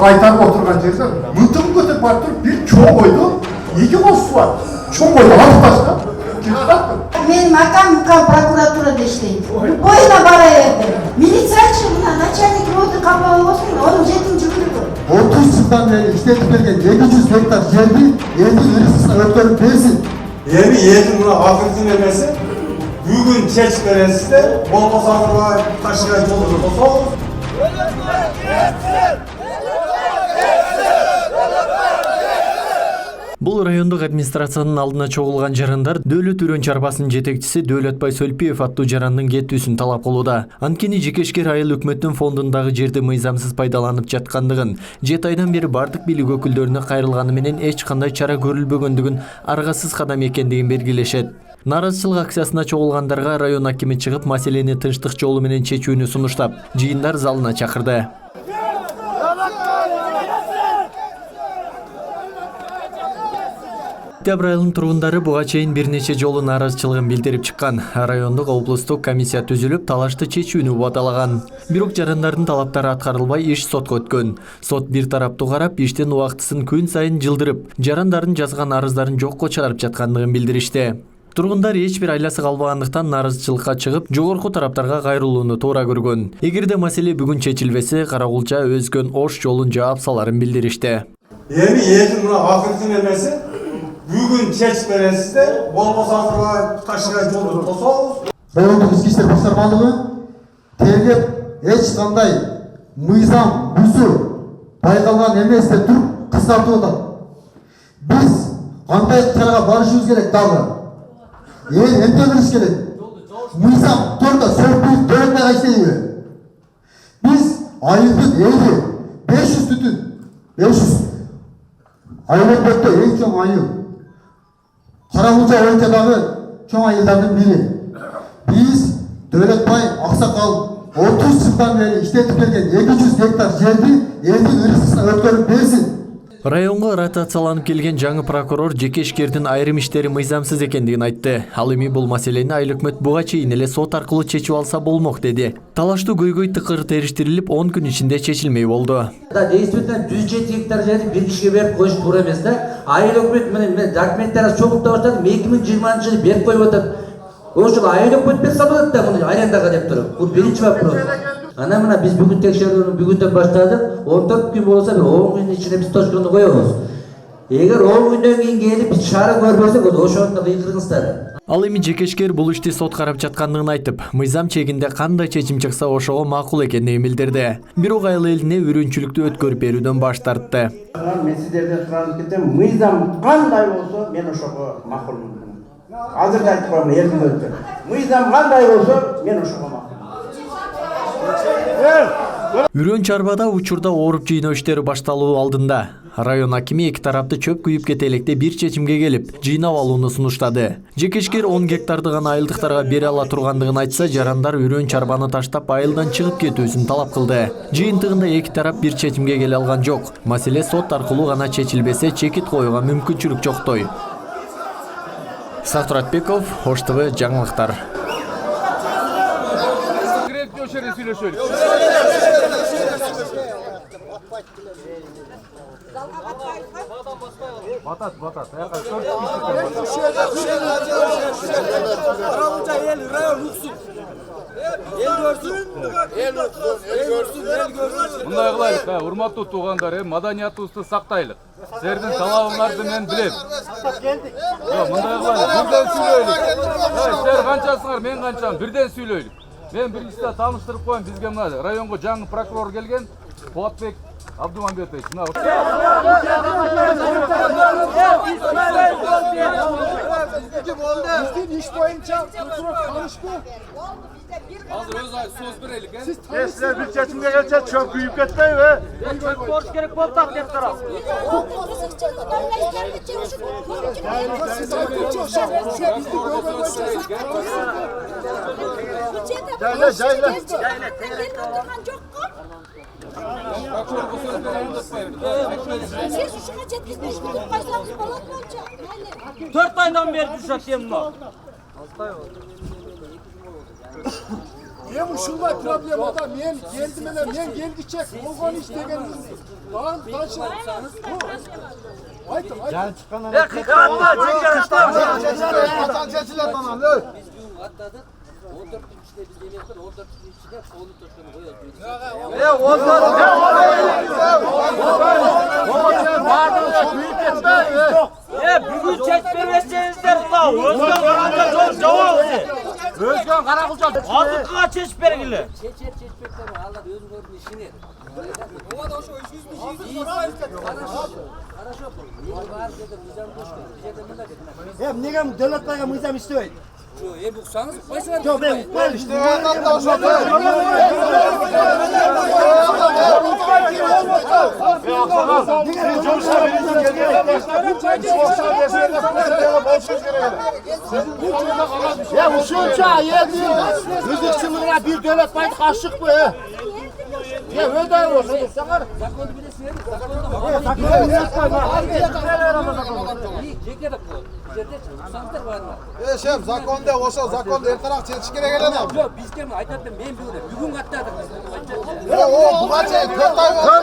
kaytarıp oturgan жерде мылтығын көтеріп барып тұрып bir çoğu koydu. 2 qo'sisi var. Çoğu koydu. Atıp taşla. Men makam prokuraturada ishlaydi. Qo'yina boraverdi. Militsiyachi bilan начальник роты qabul olsin, onun 7-yili. 30 yıldan beri işletip gelgen 700 hektar жерди eldi ырысына өткөрүп берсин. Evi yedim buna akıntı vermesi. Bugün çeç veresi de bol basarlar taşıyan yolunu basar. Бул райондук администрациянын алдына чогулган жарандар Дөөлөт Үрөн чарбасынын жетекчиси Дөөлөтбай Сөлпиев аттуу жарандын кетүүсүн талап кылууда. Анткени жекешкер айыл өкмөттүн фондундагы жерди мыйзамсыз пайдаланып жаткандыгын, 7 айдан бери бардык бийлик өкүлдөрүнө кайрылганы менен эч кандай чара көрүлбөгөндүгүн, аргасыз кадам экендигин белгилешет. Наразычылык акциясына чогулгандарга район акими чыгып, маселени тынчтык жолу менен чечүүнү сунуштап, жыйындар залына чакырды. Октябрь айылынын тургундары буга чейин бир нече жолу нааразычылыгын билдирип чыккан. Райондук облустук комиссия түзүлүп, талашты чечүүнү убадалаган. Бирок жарандардын талаптары аткарылбай, иш сотко өткөн. Сот бир тараптуу карап, иштин убактысын күн сайын жылдырып, жарандардын жазган арыздарын жокко чыгарып жаткандыгын билдиришти. Тургундар эч бир айласы калбагандыктан нааразычылыкка чыгып, жогорку тараптарга кайрылууну туура көргөн. Эгерде маселе бүгүн чечилбесе, Карагулча өзгөн ош жолун жаап саларын билдиришти. Evi yedim buna akıntı vermesi. Bugün çeç veresi de bol basarlar taşıyan yolunu basar. Райондук ички иштер башкармалыгы тергеп эч кандай мыйзам бузуу байкалган эмес деп туруп кыскартып атат. Биз кандай чарага барышыбыз керек дагы? Эмне кылыш керек? Мыйзам турда сөзбүз Дөөлөтбай иштейби? Биз айылдын эли 500 түтүн 500 айыл өкмөттө эң чоң айыл. Карагулча өлкөдөгү чоң айылдардын бири. Биз Дөөлөтбай аксакал 30 жылдан бери иштетип келген 200 гектар жерди элдин ырысына өткөрүп берсин. Районго ротацияланып келген жаңы прокурор жекешкердин айрым иштери мыйзамсыз экендигин айтты. Ал эми бул маселени айыл өкмөт буга чейин эле сот аркылуу чечип алса болмок деди. Талаштуу көйгөй тыкыр териштирилип, 10 күн ичинде чечилмей болду. Действительно 107 гектар жерди бир кишиге берип коюш туура эмес да. Айыл өкмөт менен документтер чогултуп баштадым, 2020 жылы берип коюп атат. Ошол айыл өкмөт берсе болот да, муну арендаға деп туруп. Бул биринчи вопрос. Ана мына биз бүгүн текшерүүнү бүгүндөн баштадык. 14 күн болсо 10 күн ичинде биз точкону коебуз. Эгер 10 күндөн кийин келип биз чара көрбөсөк, ошондо кыйгырыңыздар. Ал эми жекешкер бул ишти сот карап жаткандыгын айтып, мыйзам чегинде кандай чечим чыкса ошого макул экендигин билдирди. Бирок айыл элине үрүнчүлүктү өткөрүп берүүдөн баш тартты. Мен сиздерден сурагым кетем, мыйзам кандай болсо мен ошого макулмун. Азыр да айтып коем, эркин өттү. Мыйзам кандай болсо мен ошого макул. Үрөн чарбада учурда ооруп жыйноо иштери башталуу алдында район акими эки тарапты чөп күйүп кете электе бир чечимге келип, жыйнап алууну сунуштады. Жекешкер 10 гектарды гана айылдыктарга бере ала тургандыгын айтса, жарандар үрөн чарбаны таштап айылдан чыгып кетүүсүн талап кылды. Жыйынтыгында эки тарап бир чечимге келе алган жок. Маселе сот аркылуу гана чечилбесе, чекит коюуга мүмкүнчүлүк жоктой. Сактуратбеков, Ош ТВ жаңылыктар. Батат. Мындай кылайлык, урматтуу туугандар, маданиятыбызды сактайлык. Силердин талабыңарды мен билем. Мындай кылайлык, бирден сүйлөйлүк. Силер канчасыңар, мен канчам, бирден сүйлөйлүк. Мен биринчиде тааныштырып коеюн, бизге мына районго жаңы прокурор келген, Болотбек Абдумамбетович. Азыр өз сөз берелик, Силер бир чечимге келсе чөп күйүп кетпейби? Чөп коруш керек болуп деп турасыз. Dört aydan beri düşat diyeyim bunu. Мен ушундай проблемада мен келдим эле, мен келгиче болгон иш дегенimiz. Дагы дальше. Айтым, айтым. Бүгін чек бермесеңіздер Өзгөн қарақұлжа Өзгөн қарақұлжа азыққа чеш бергілі. Неге Дөлөт байга мыйзам иштебейт? Бұқсаңыз, қойсыңыз. Жоқ, мен ушунча элдин өзөкчүлүгүнө бир Дөлөт байды кашыкпы? Өйдөй болсо саңар. Законды білесіңер, Шеф, законда ошо законду эртерээк чечиш керек эле да. Жоқ, бизге айтатын мен бүгін каттадық. Буга чейин 4 ай болду.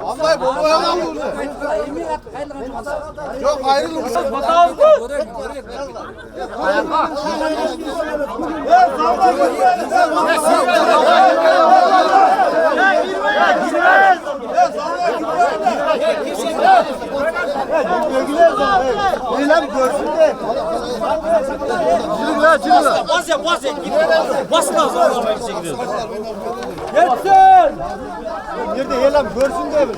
Андай болбой калды уже. Жок, айрылып. Eylem görsün de. Basın ağzına gidiyoruz. Yetsin! Nerede eylem görsün de mi?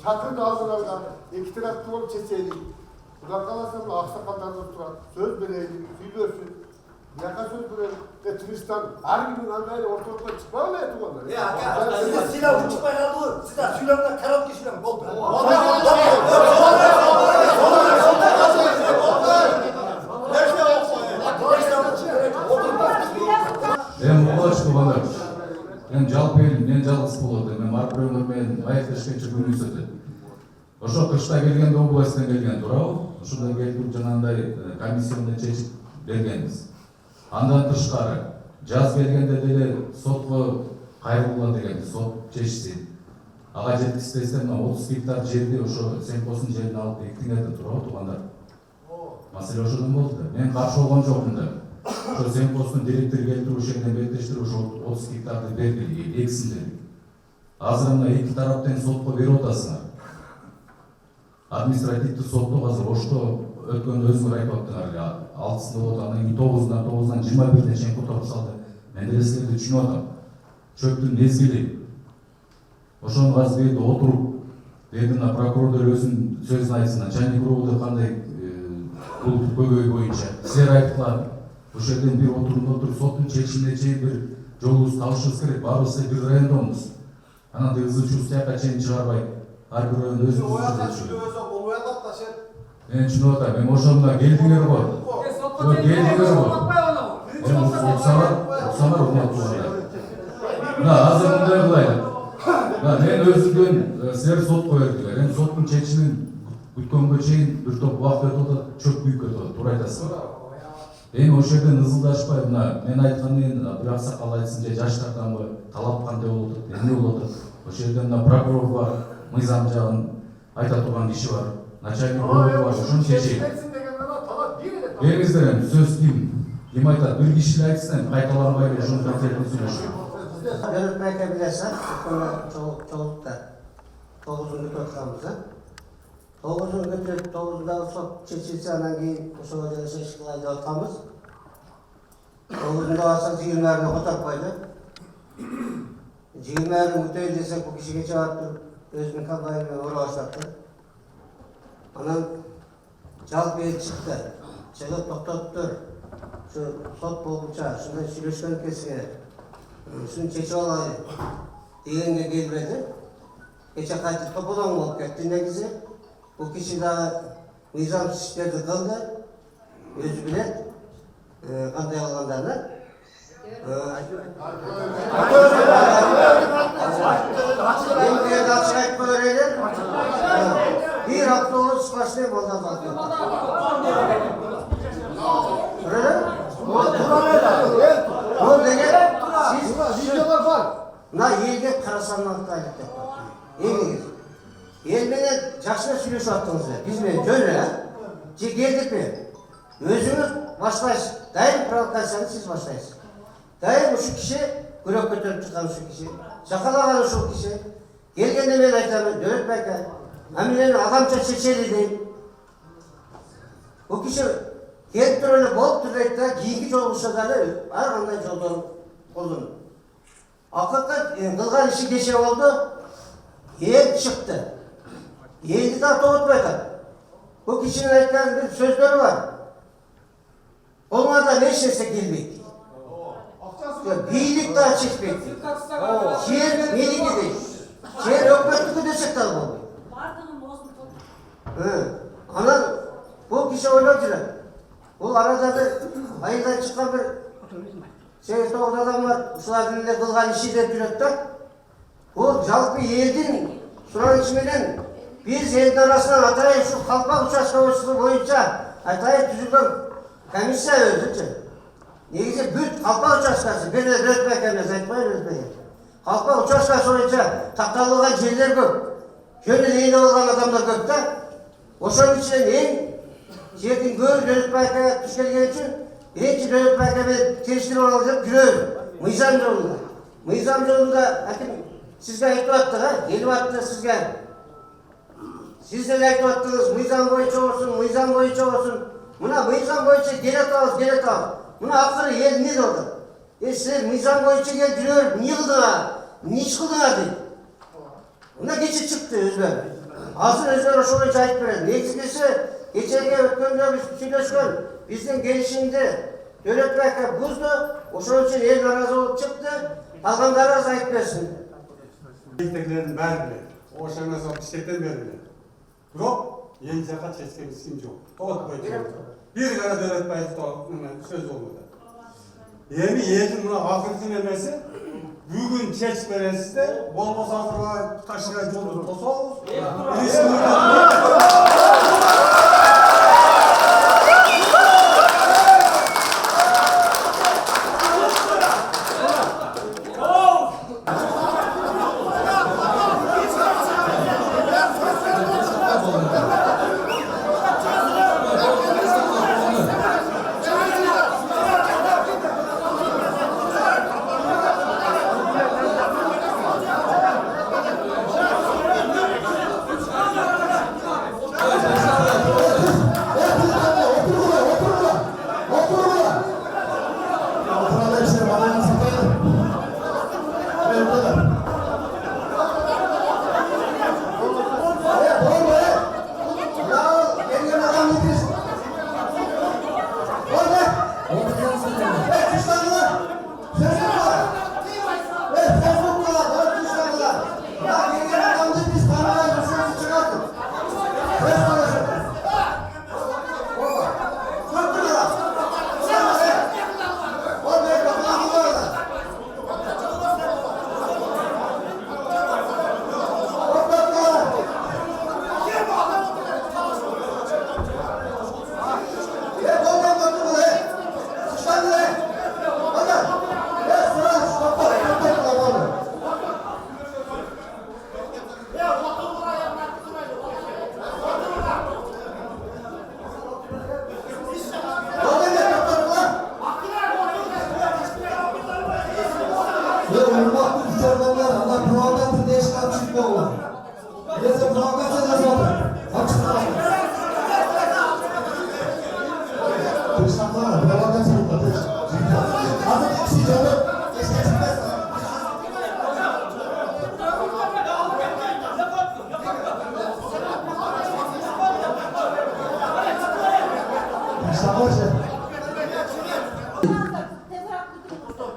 Çakır dağlarından iki tarafta olup çeseydik. Buradan kalasam aksakallardan tutar. Söz vereydik, söylüyorsun. Yaka söz verelim. Turistan her gün anlayla ortalıkta çıkmıyor ya tuğanlar. Size silah uçmaya kaldı. Size silahla karat geçiren oldu. Ben olaç kullanır. Ben жалпы элим, мен жалгыз болот. Мен барып бирөөнөр менен аякташканча күн өсөтү. Ошо кышта келгенде областан келген туурабы? Ушунда келип жанагындай комиссияны чечип бергенбиз. Андан тышкары жаз келгенде деле сотко кайрылган деген сот чечти. Ага жеткизбестен 30 гектар жерди ошо сенпостун жерин алып бекитиңер туурабы туугандар? Маселе ошодон болду да. Мен каршы болгон жокмун да. Ошо сенпостун директору келтирип ошол жерден беттештирип ошо 30 гектарды берди, эксин деди. Азыр мына эки тараптан сотко берип атасыңар. Административдик сотто азыр ошто өткөндө өзүңөр айтып аттыңар. 6-сында болот, андан кийин 9-дан 21-ден чейин которуп салды. Мен деле силерди түшүнүп атам. Чөптүн мезгили. Ошону азыр жерде отуруп, деди мына прокурор өзүнүн сөзүн айтсын, начальник РУБД кандай бул көйгөй боюнча силер айткыла ошол жерден бир отуруп соттун чечимине чейин бир жолубузду табышыбыз керек. Баарыбыз бир райондомуз. Анан ызы чуу тияка чейин чыгарбай ар бир район өзүнүн мен түшүнүп атам. Эми ошол мына келдиңер го. Келдиңер го. Эми уксаңар урматтуулар. Мына азыр мындай кылайлык. Мен өзүмдөн силер сотко бердиңер. Эми соттун чечимин күткөнгө чейин бир топ убакыт өтүп атат, чөп күйүп кетип атат. Туура айтасыздар. Эми ошол жерден ызылдашпай, мына мен айтканын бир аксакал айтсын же жаштарданбы талап кандай болуп атат, эмне болуп атат. Ошол жерден мына прокурор бар, мыйзам жагын айта турган киши бар, начальник бар, ошону чечейин. Бериңиздер эми сөз ким айтат? Бир киши айтсын, эми кайталанбай ошону конкретно сүйлөшүн. Devlet mehkemesi çoğulukta 9'unu götürmemize. 9'unu götürüp 9'unda sot çeşitsi anan ki bu soğucuda seçkilaydı ortamız. 9'unda varsa zihirlerini otak koydu. Zihirlerini müteahhit desek bu kişi geçe attı. Özünün kampanyayla uğraşacaktı. Anan Çalk Bey çıktı. Çıkıp toktattır. Şu sot bulguça, şundan sürüşken kesmeye. Şunu çeşi olaydı. Diğerine gelmedi. Geçe kaçtı topudan olup gitti negizi. Bu kişi daha nizam sistemde kaldı. Özü bile kanday olanlarına. Ben bir yerde açık etme öğrenir. Bir hafta olur başlayıp ondan bakıyor. Öyle mi? Bu dege videolar var. Mına елге қарасаңларды айтып деп бар. Еңіңіз. Елменен жақсына сөйлесіп аттыңыздар. Бізмен жөнлі, келдік пе? Өзіңіз башлайсыз. Дайым провокацияны сіз башлайсыз. Дайым ұшы кіші, күрек көтеріп шыққан ұшы кіші, жақалаған ұшы кіші. Келгенде мен айтамын, Дәулет Байка, әмінені адамша шешеді дейін. Бұл кіші келіп тұрылы болып тұрдайды да, кейінгі жол ұшаданы ар қандай жолдан қолдың. Ақыққа қылған іші кеше болды, ел шықты. Елді да тоғытпайды. Бұл кішінің айтқан бір сөздері бар. Олардан ешнәрсе келмейді. Билік та чекпейді. Жер менікі дейді. Жер өкметтікі десек та болмайды. Анан бұл кіші ойлап жүреді. Бұл арада бір айылдан шыққан бір 8-9 адам бар, ұшылардың елде қылған іші деп жүреді да. Бұл жалпы елдің сұранышыменен біз елдің арасынан атырай ұшы қалпақ учаскасы бойынша атырай түзілген комиссия өзі. Негізі бүт қалпақ учаскасы, бір де өтпек емес, айтпайын өтпек. Қалпақ учаскасы бойынша тақталылған жерлер көп. Жөні лейді болған адамдар көп та. Ошон ішінен ең жердің көп Дәулет Байкаға түскелген үшін Birinci Dövlet Mahkemesi teşkil olacak görüyor. Mıyzam yolunda. Mıyzam yolunda hakim sizge ayıp attı ha. Gelip attı sizge. Siz de ayıp attınız. Mıyzam boyunca olsun, mıyzam boyunca olsun. Buna mıyzam boyunca gelet al. Buna akıllı yer ne oldu? Siz mıyzam boyunca gel görüyor. Niye kıldın ha? Niye çıkıldın ha dedi. Buna geçit çıktı özber. Asıl özber o şuraya ayıp verir. Neyse geçerken ötkönde biz söyleşken. Bizden gelişinde Dövlet Bayka buzdu, ошол için el narazı olup çıktı, kalganlara az ayıp versin. Teklerin bari bile, oşana sonra işlekten beri bile. Yok, yeni zakat çeskemiz kim yok. Toğut koyacağım. Bir kara Dövlet Bayka söz olmadı. Yemi yetin buna akıntın emesi, bugün çeç veresi de bol bol safırlar taşıran yoldur. Tosol,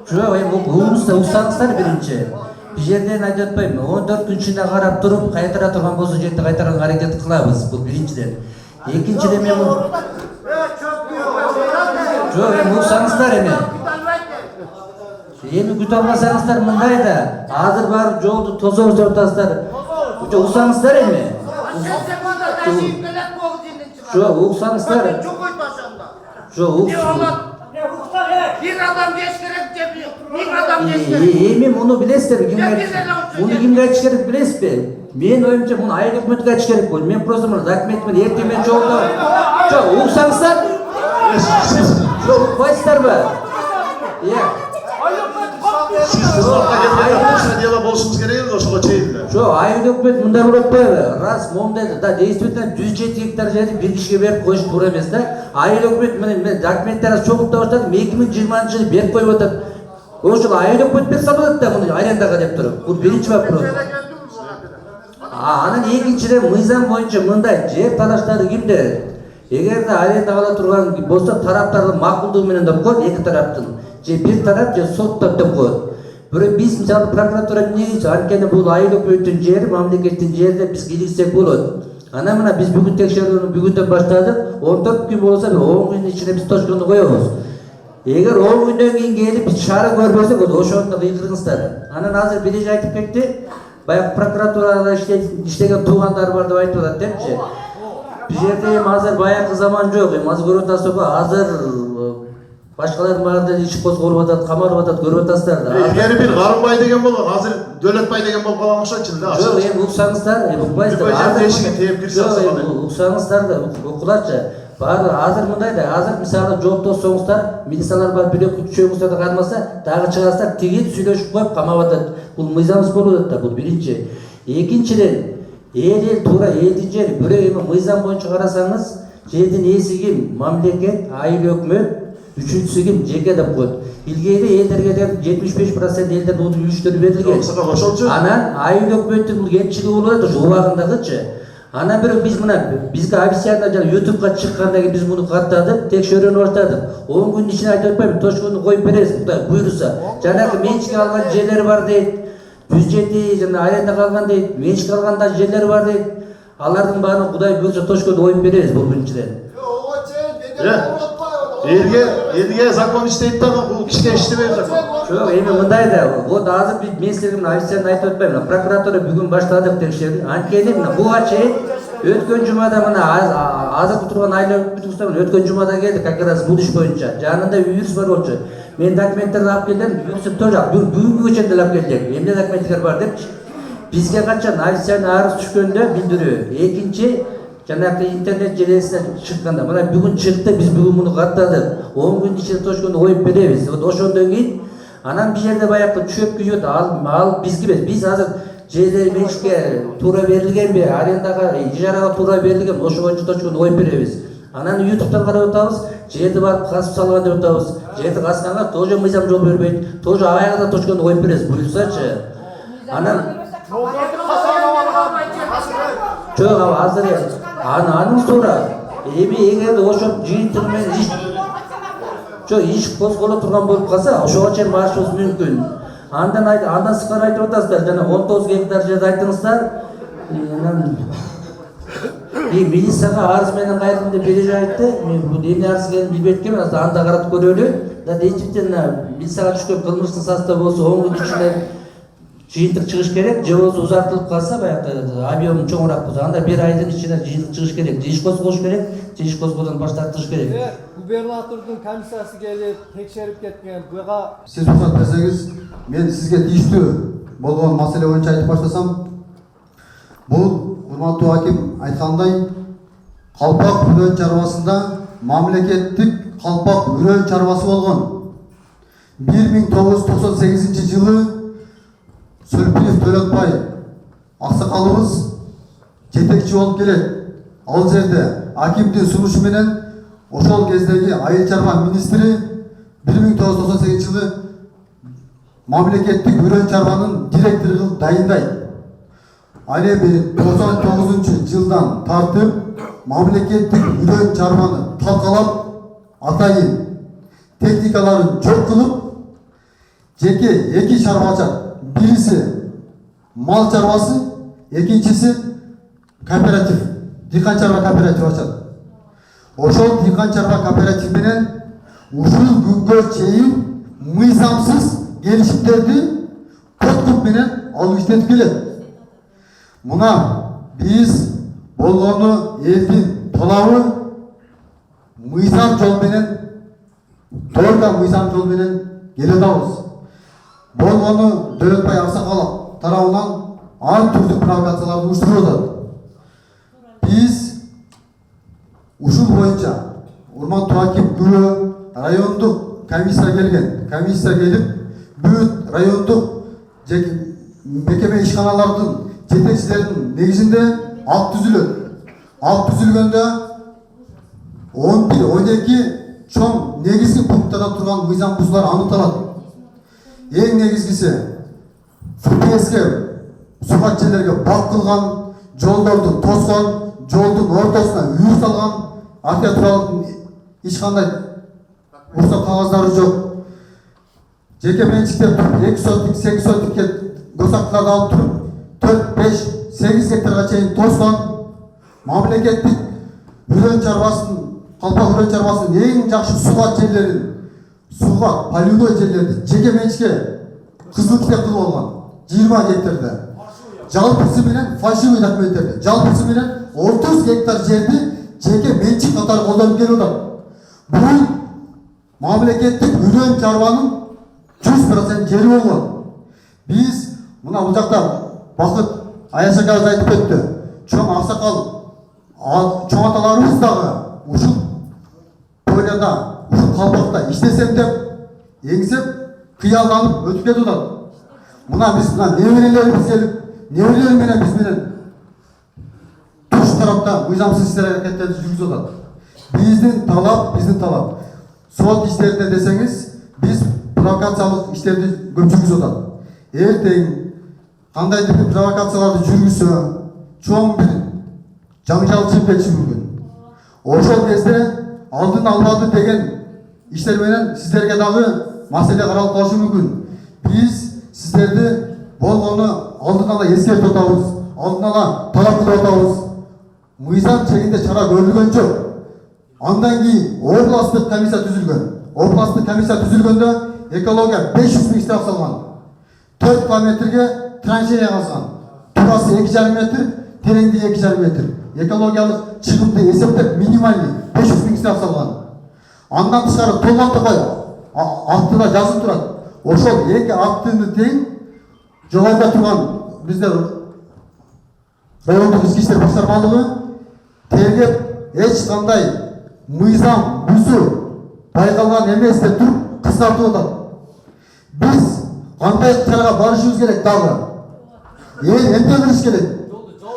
Жоқ, ұлыңызда ұқсаңыздар бірінші. Bir жерден айтып отпаймын, 14 күн ішінде қарап тұрып, қайтара тұрған болса жетті қайтаруға әрекет қыламыз, бұл біріншіден. Екіншіден мен бұл... Жоқ, ұқсаңыздар еме. Ені күт алмасаңыздар мындай да, азыр барып жолды тоза отыртасыздар. Ұқсаңыздар еме. Жоқ, ұқсаңыздар. Жоқ, ұқсаңыздар. Bir adam geçkerek cebiyor. Bir adam geçkerek. Emin bunu bilesizler. Bunu kimge açış gerek bilesiz mi? Men oyumca bunu aylık hükümetine açış gerek koydu. Men prosto bunu zakmetmeni ertemen çoğulda. Çok uğsanızlar. Çok uğpaysızlar mı? Ya. Çok aylık hükümet bunda bırakmayı. Ras momdaydı. Da действительно 107 hektar jeri bir kişiye verip koyuş doğru емес de. Aylık hükümet dokumentlere çok da başladı. 2020 yılı berip koyup oturdu. O şu aylık hükümet bir sabıdı da bunu arendaga dep turup. Bu birinci вопрос. Анан экинчиден мыйзам боюнча мындай жер талаштары кимде? Эгерде арендага ала турган болсо тараптардын макулдугу менен деп коет, эки тараптын. Же бир тарап же сотто деп коет. Бирок биз мисалы прокуратура эмне анткени бул айыл өкмөттүн жери, мамлекеттин жери деп биз кийликсек болот. Ана мына биз бүгүн текшерүүнү бүгүндөн баштадык. 14 күн болсо 10 күн ичинде биз точкону коебуз. Эгер 10 күндөн кийин келип биз шаары көрбөсөк, ошондо кыйдырыңыздар. Анан азыр биринчи айтып кетти. Баягы прокуратурада иштеген туугандар бар деп айтып атат депчи. Бул жерде эми азыр баягы заман жок. Эми азыр көрүп атасызбы? Азыр башкалардын баардыгы иш козголуп атат, камалып атат, көрүп атасыздар да. Эгер бир Карымбай деген болгон, азыр Дөлөтбай деген болуп калган окшойчу да. Жок, эми уксаңыздар, укпайсыздар. Азыр эшикке тээп кирсеңиз болот. Уксаңыздар да, укулачы. Баары азыр мындай да, азыр мисалы жол тосоңуздар, милициялар бар бирок күчөңүздөрдү кармаса, дагы чыгасыздар, тиги сүйлөшүп коюп камап атат. Бул мыйзамсыз болуп атат да, бул биринчи. Экинчиден, эл туура элдин жери, бирок эми мыйзам боюнча карасаңыз, жердин ээси ким? Мамлекет, айыл өкмөт, үчүнчүсү ким? Жеке деп коет. Илгери элдерге деп 75% элдердин бул үлүштөрү берилген. Анан айыл өкмөттүн бул кемчилиги болуп атат, ушу убагындагычы. Ана бирок биз мына бизге официально жана YouTube'га чыккандан кийин биз муну каттадык, текшерүүнү баштадык. 10 күн ичинде айтып атпайбы, точкону коюп беребиз, Кудай буйруса. Жанагы менчикке алган жерлер бар дейт. 107 жана арендага алган дейт, менчикке алган да жерлер бар дейт. Алардын баарын Кудай буйруса точкону коюп беребиз бул биринчиден. Элге закон иштейт да, бул кишиге иштебейт закон. Жок, эми мындай да, вот азыр мен силерге официально айтып атпайм. Прокуратура бүгүн баштадык текшерүү. Анткени буга чейин өткөн жумада мына азыр турган айыл өкмөтүбүздөр өткөн жумада келди, как раз бул иш боюнча. Жанында юрист бар болчу. Мен документтерди алып келдим, юрист тоже бүгүнгү чейин алып келдик. Эмне документтер бар депчи. Бизге качан официально арыз түшкөндө билдирүү. Экинчи жанагы интернет желесине чыкканда, мына бүгүн чыкты, биз бүгүн муну каттадык. 10 күн ичинде точкону коюп беребиз. Вот ошондон кийин анан бир жерде баягы чөп күйөт, ал бизге эмес. Биз азыр жерлер менчикке туура берилгенби, арендага, ижарага туура берилген, ошо боюнча точкону коюп беребиз. Анан YouTube'дан карап атабыз, жерди барып касып салган деп атабыз. Жерди касканга тоже мыйзам жол бербейт. Тоже аяга да точкону коюп беребиз. Буюрсачы. Анан жок, азыр анын туура. Эми эгерде ошо жыйынтыгы менен жо иш козголо турган болуп калса ошого чейин барышыбыз мүмкүн. Андан сырткары айтып атасыздар, жана 19 гектар жерди айттыңыздар. Милицияга арыз менен кайрылдым деп бере айтты. Мен бул эмне арыз экенин билбей эткенмин. Анда карап көрөлү. Да действительно милицияга түшкөн кылмыштын составы болсо 10 күн ичинде жыйынтык чыгыш керек, же болбосо узартылып калса баягы объем чоңураак болсо анда 1 айдын ичинде жыйынтык чыгыш керек. Же иш козголуш керек, же иш козгоодон баш тартыш керек. Губернатордун комиссиясы келип текшерип кеткен. Буга Сиз рухсат берсеңиз, мен сизге тийиштүү болгон маселе боюнча айтып баштасам. Бул урматтуу аким айткандай, Калпак үрөн чарбасында мамлекеттик Калпак үрөн чарбасы болгон. 1998-жылы Сөлпиев Төлөтбай аксакалыбыз жетекчи болуп келет. Ал жерде акимдин сунушу менен ошол кездеги айыл чарба министри 1998-жылы мамлекеттик үрөн чарбанын директору кылып дайындайт. Ал эми 99-жылдан тартып мамлекеттик үрөн чарбаны талкалап атайын техникаларын жок кылып жеке эки чарба ачат. Бириси мал чарбасы, экинчиси кооператив, дыйкан чарба кооператив ачат. Ошол дыйкан чарба кооператив менен ушул күнгө чейин мыйзамсыз келишимдерди подкуп менен алып иштетип келет. Мына биз болгону элдин талабы мыйзам жол менен, толук мыйзам жол менен келе атабыз. Болгону Дөөлөтбай Аксакалов тарабынан ар түрдүү провокацияларды уюштуруп атат. Биз ушул боюнча урматтуу аким күбө райондук комиссия келген. Комиссия келип бүт райондук мекеме ишканалардын жетекчилеринин негизинде акт түзүлөт. Акт түзүлгөндө 11-12 чоң негизги пункттарда турган мыйзам бузуулар аныкталат. Эң негизгиси ФПСке сухат жерлерге бак кылган, жолдорду тоскон, жолдун ортосуна үйүр салган, архитектуралык эч кандай уруксат кагаздары жок. Жеке менчикте 2 соттук, 8 соттукке госактарды алып туруп 4, 5, 8 гектарга чейин тоскон. Мамлекеттик үрөн чарбасын, Калпак үрөн чарбасынын эң жакшы сухат жерлерин, сухат, полюной жерлерди жеке менчикке кызыл китеп кылып алган 20 гектарда. Жалпысы менен фальшивый документтерди, жалпысы менен 30 гектар жерди жеке менчик катары колдонуп келип атат. Бул мамлекеттик үрөн чарбанын 100% жери болгон. Биз мына бул жакта Бакыт Аяшакабыз айтып кетти. Чоң аксакал, чоң аталарыбыз дагы ушул тойларда, ушул Калпакта иштесем деп эңсеп, кыялданып өтүп кетип атат. Мына биз неберелерибиз келип, неберелер менен биз менен туш тарапта мыйзамсыз иштер аракеттерди жүргүзүп атат. Биздин талап. Сот иштеринде десеңиз, биз провокациялык иштерди көп жүргүзүп атат. Эртең кандайдыр бир провокацияларды жүргүзсө, чоң бир жаңжал чыгышы мүмкүн. Ошол кезде алдын албады деген иштер менен сиздерге дагы маселе каралып калышы мүмкүн. Биз сиздерди болгону алдын ала эскертип атабыз, алдын ала талап кылып атабыз. Мыйзам чегинде чара көрүлгөн жок. Андан кийин областтык комиссия түзүлгөн. Областтык комиссия түзүлгөндө экология 500 000 штраф салган. 4 километрге траншея казган. Турасы 2,5 метр, тереңдиги 2,5 метр. Экологиялык чыгымды эсептеп минимальный 500 000 штраф салган. Андан тышкары толгонду кой. Актыда жазып турат. Ошол эки актыны тең жогоруда турган биздер райондук ички иштер башкармалыгы тергеп эч кандай мыйзам бузуу байкалган эмес деп туруп кыскартып атат. Биз кандай чарага барышыбыз керек дагы? Эмне кылыш керек?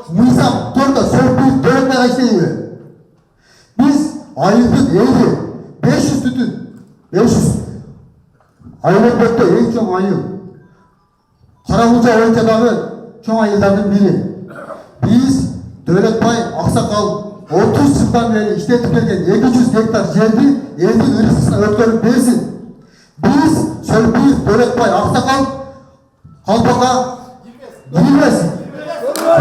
Мыйзам торда Сөлпиев Дөөлөтбайга иштейби? Биз айылдын эли 500 түтүн, 500 айылбекте эң чоң айыл. Карамулча боюнча дагы чоң айылдардын бири. Биз Дөөлөтбай Аксакал 30 жылдан beri işletip келген 200 гектар жерді елдің ырысына өткөрүп берсин. Biz Sölpüyüz, Döletbay, Aksakal kalpaga girmesin. Biz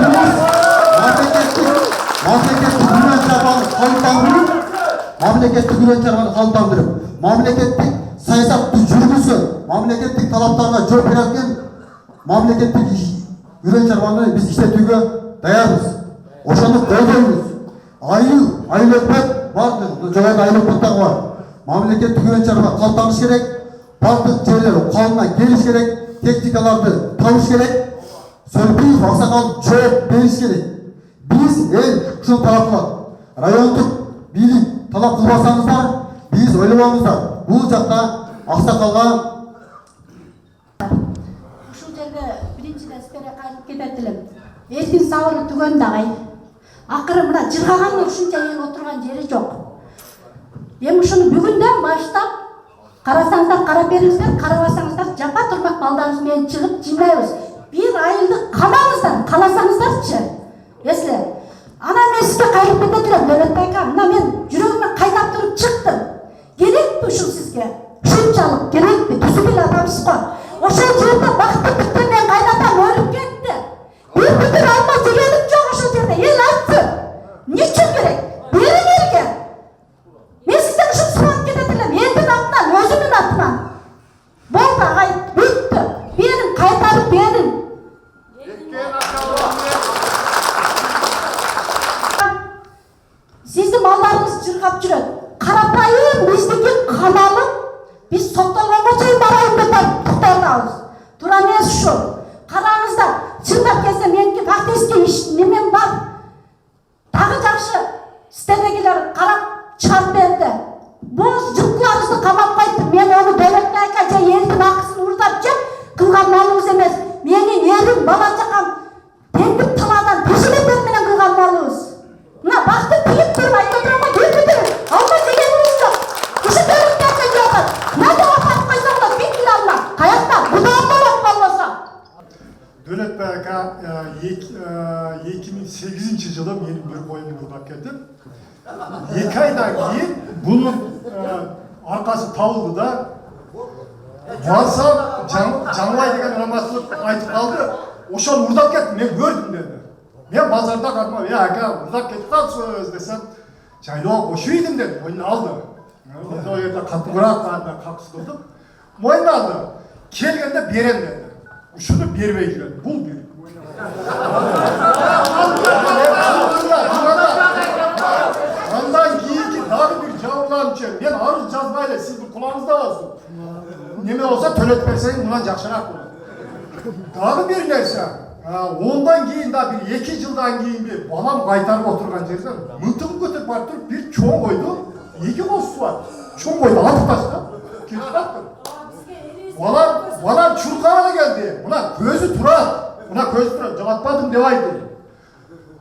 mamleketlik güven çarpanı kalıplandırıp, mamleketlik sayısapты жүргүзүп, mamleketlik talaplarına жооп берген mamleketlik güven çarpanı biz işletүүгө даярбыз. Ошону колдойбуз. Айыл өкмөт барды, жогоруда айыл өкмөт дагы бар. Mamleketlik güven çarpanı kalıplanыш керек, бардык жерлер колуна келиш керек, техникаларды табыш керек. Sölpüyüz, Aksakal жооп бериш керек. Biz ушуну талап кылат. Райондук бийлик талап кылбасаңыздар, биз ойлобоңуздар. Бул жакта Аксакалга ушул жерге биринчиден силерге кайтып кетет элем. Элдин сабыры түгөн дагы. Акыры мына жыргаганын ушунча эл отурган жери жок. Эми ушуну бүгүндөн баштап карасаңыздар, карап бериңиздер, карабасаңыздар жапа турмак балдарыбыз менен чыгып жыйнайбыз. Bir айылды камаңыздар, кааласаңыздарчы. Эсле, ана мен сизге кайрып кететилем, Дөлөтбай ака, мына мен жүрөгүмө кайнап туруп чыктым. Керекпи ушул сизге? Ушунчалык керекпи? Түзүп эле атабыз го. Ошол жерде бакыты бүттү, мен кайнатам өлүп кетти. Bir бүтүр алма жегеним жок ошол жерде. Эл айтсын. Эмне үчүн керек? Бериң элге. Мен сизден ушул сурап кететилем, элдин атынан, өзүмдүн атынан. Болду агай, бүттү. Бериң, кайтарып бериң. Sizdin mallarınız çırkap жүрөт. Карапайым биздики камалып, биз соттолгонго чейин барайын деп туктатабыз. Туура эмес ушул. Караңыздар, чындап келсе меники фактически иш немем бар. Дагы жакшы сиздердегилер карап чыгарып берди. Бул жылкыларыңызды камап кайтты. Мен ону Дөлөтбай ака же элдин акысын уурдап жеп кылган малыбыз эмес. Менин эрим, бала чакам теңдик талаадан тешелеттер менен кылган малыбыз. Мына бакты тиіп тұрып айтып тұрама келмедіңіз. Алма жегеніңіз жоқ. Уші Дөлөтбай ака жеп атат. Мынада апарып қойса болады, бек келе алма. Қаяқта? Бұда алма болмаса. Döletbay aka 2008 жылы менің бір қойымды ұрлап кетіп, 2 айдан кейін бұның арқасы табылды да, барсам Жаңылай деген рамасылық айтып қалды, ошол ұрлап кетті, мен көрдім деді. Мен базарда қармап, ака, ұрлап кетіп қалсыз десем, жайлау ошу едім деді, мойнын алды. Ол жерде қатты құрақ қақсы қылдым, мойнын алды. Келгенде берем деді. Ушуну бербей жүрөт, бул бир. Андан кийинки дагы бир жабырланчы, мен арыз жазбай эле сиздин кулаңызда болсун. Неме болсо төлөп берсең мындан жакшыраак болот. Дагы бир нерсе, ondan кейін да bir 2 жылдан кейін балам қайтарып отырған жерден мылтығын көтеріп барып тұрып bir çoğ қойды, 2 қосы бар. Çoğ қойды, атып тастап, кетіп қалды. Балам чурқағына келді. Мына көзі тұрады. Жолатпадым деп айтты.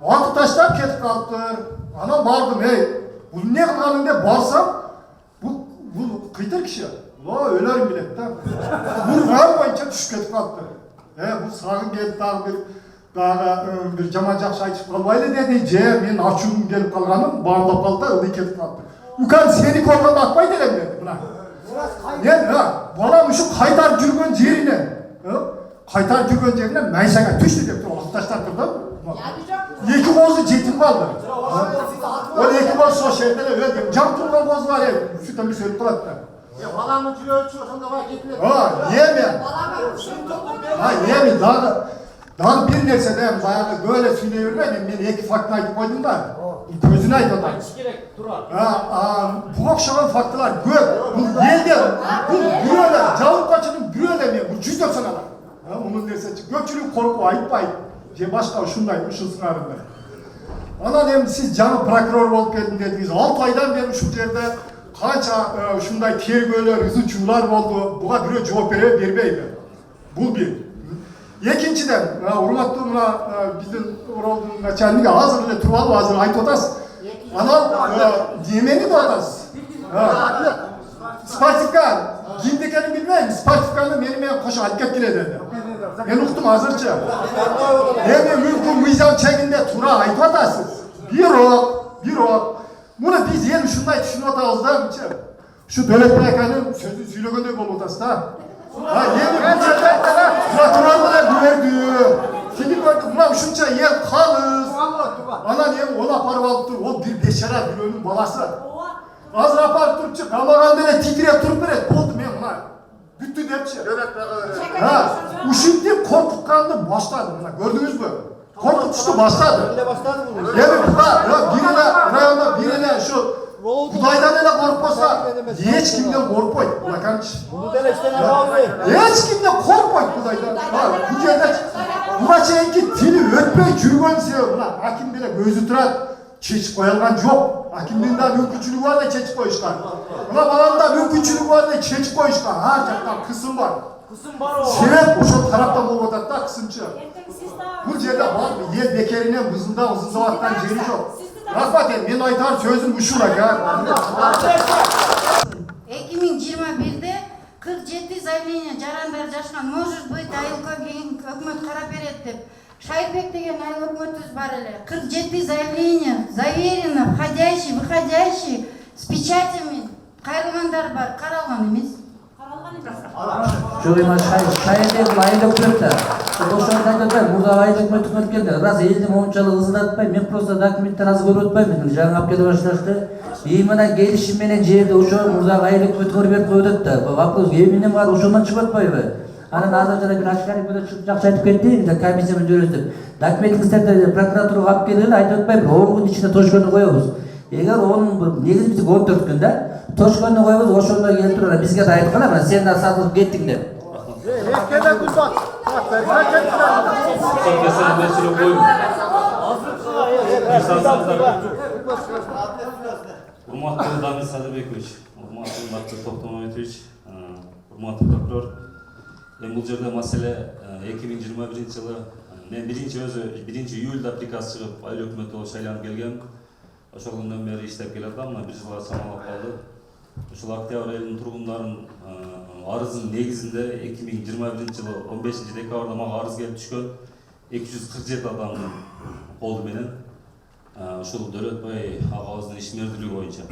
Атып таштап кетіп қалыптыр. Анам бардым, бұл не қылғаның деп барсам, бұл қитыр кіші. Өлерім білет та. Ұрған бойынша түсіп кетіп қалыптыр. Бұл сағын келіп дағы бір жаман жақшы айтып қалбайды деді. Мен ашуым келіп қалғаным, бағындап қалды да, ұлы кетіп қалды. Үкән сені көргенді атпай делем деді. Мен балам үшін қайтарып жүрген жерінен мәйсаға түшті деп тұр, ақташтар тұрды. 2 қозы жетіп қалды. Ол 2 қоз сол шертелі өлді. Жам тұрған қозы бар еді, сүттен бір сөліп қалады. Баламın жүрөğü çıkıyorsun da var gitmiyor. Yemin daha bir nerse de bayağı böyle söyleyivermeyin. Ben 2 faktı aytıp koydum da. Gözüne aytıp da. Bu akşamın faktılar gör. Bu yelde, bu büyöle, cavuk kaçının büyöle mi? Bu 190 adam. Onun nerse gökçülük korku ayıtmayın. Başka şundaydı, ışılsın arında. Ondan hem siz canı prokuror olup geldin dediniz. 6 aydan beri şu yerde kança şunday tergöler, rızıçular oldu. Buğa bir cevap vermeydi. Bu bir. Екіншіден, урматтуу мына биздин оролдун начальниги азыр эле туруп алып азыр айтып атасыз. Анан немени деп атасыз. Спартикан, кимди экенин билбейм. Спартиканды мени менен кошо алып келип келе деди. Мен уктум азырчы. Эми мүмкүн мыйзам чегинде туура айтып атасыз. Бирок bir o. Bunu biz el şunday düşünüp atağız da. Şu Dölet Baykan'ın sözü söylөгөндөй болуп атасыз да. Endi bu жерде prokurorlar gördü. Şimdi mına ушунча ел калыс. Анан эми onu апарып алыптыр. Ол бир бешара бирөөнүн баласы. Азыр апарып турупчу камаганда эле титиреп туруп берет. Болду мен мына бүттү депчи. Ушинтип коркутканды баштады. Мына көрдүңүзбү? Korkutuştu başladı. Yani birine rayonda birine şu Kudaydan ele korkmasa hiç kimden korkmayın. Bakın. Hiç kimden korkmayın Kudaydan. Bu yerde Kudayçayınki tili ötmeyi жүргөн себеби мына аким деле көзү турат чечип коюлган жок. Акимдин да мүмкүнчүлүгү бар да чечип коюшкан. Мына баланын да мүмкүнчүлүгү бар да чечип коюшкан. Ар жактан кысым бар. Себеп ошол тараптан болуп атат да кысымчы. Bu жерде бар ел бекеринен узундап аткан жери жок. Рахмат, мен айтар сөзүм ушул ага. 2021'de 47 заявление жарандар жашкан, может быть, айылга кийин өкмөт карап берет деп. Шайырбек деген айыл өкмөтүбүз бар эле. 47 заявление заверено, входящий, выходящий, с печатями. Кайрылгандар бар, каралган эмес. Жоқ емес, шайырдегі айыл өкмөттө. Ошондо айтат, мурда айыл өкмөтү келди. Раз элдин моунчалык ызылдатпай, мен просто документтен аз көрүп атпаймын. Жаңы алып келе башташты. Мына келишим менен жерде ошо мурдагы айыл өкмөтү берип коюп атат да. Вопрос эмне бар, ошондон чыгып атпайбы? Анан азыр жана бир ашкарий бөлөк чыгып жакшы айтып кетти, комиссия мүчөлөрү деп. Документиңиздерди прокуратурага алып келгиле, айтып атпайбы, 10 күн ичинде тошконду коебуз. Эгер онун негизи биздики 14 күн да, тошконду коебуз, ошондо келип туруп бизге да айткыла, мына сен да сатылып кеттиң деп. Урматтуу Дамир Садырбекович, урматтуу Мактуу Токтомаевич, урматтуу прокурор. Бул жерде маселе 2021 жылы мен биринчи июлда приказ чыгып айыл өкмөтү болуп шайланып келгем. Ошол күндөн бери иштеп келатам, мына 1 жылга чамалап калды. Ушул Октябрь элинин тургундарынын арызынын негизинде 2021 жылы 15 декабрда мага арыз келип түшкөн 247 адамдын колу менен ушул Дөлөтбай агабыздын ишмердүүлүгү боюнча.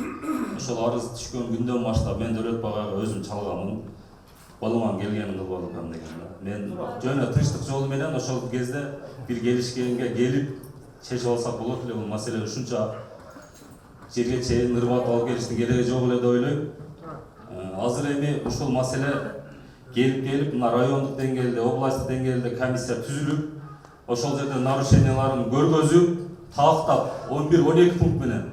Ошол арыз түшкөн күндөн баштап мен Дөлөтбайга өзүм чалганмын. Балыман келгенин кылып алгам деген. Мен жөн тынчтык жолу менен ошол кезде бир келишкенге келип чечип алсак болот эле бул маселе ушунча жерге чейин ырбатып алып келиштин кереги жок эле деп ойлойм. Азыр эми ушул маселе келип мына райондук деңгээлде, областтык деңгээлде комиссия түзүлүп, ошол жерде нарушенияларын көргөзүп, тактап 11-12 пункт менен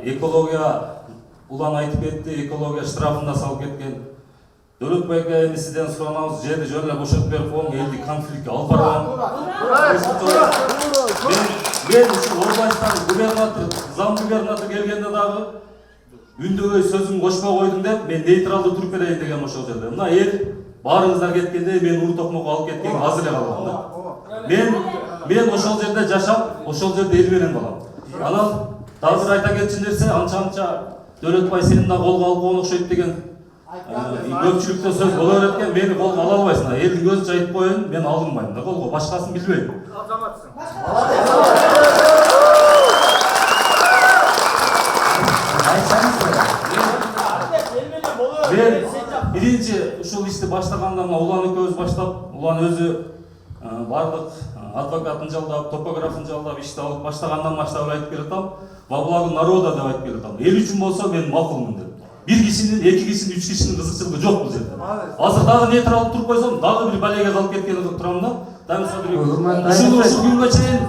экология улан айтып кетти, экология штрафын да салып кеткен. Дөлөтбайга эми сизден суранабыз, жерди жөн эле бошотуп берип коюң, элди конфликтке алып барбаган. Мен ушул областтан губернатор, зам губернатор келгенде дагы үндөгөй сөзүм кошпой койдуң деп, мен нейтралдуу туруп берейин деген ошол жерде. Мына эл баарыңыздар кеткенде мен Уру Токмокко алып кеткен азыр эле калгам да. Мен ошол жерде жашап, ошол жерде эл менен калам. Анан дагы бир айта кетчү нерсе, анча Дөлөтбай сени да колго алган окшойт деген көпчүлүктө сөз боло берет экен, мени колго ала албайсың. Элдин көзүнчө айтып коеюн, мен алынбайм да колго, башкасын билбейм. Мен биринчи ушул ишти баштаганда мына Улан экөөбүз баштап, Улан өзү бардык адвокатын жалдап, топографын жалдап ишти алып баштагандан баштап айтып келатам. Во благо народа деп айтып келатам. Эл үчүн болсо мен макулмун деп. Bir kişinin, 2 kişinin, 3 kişinin kızıkçılığı yok bu жерде. Азыр дагы нейтралдуу туруп койсом, дагы бир балеге калып кеткенин турам да. Дамир Садырбеков. Ушул күнгө чейин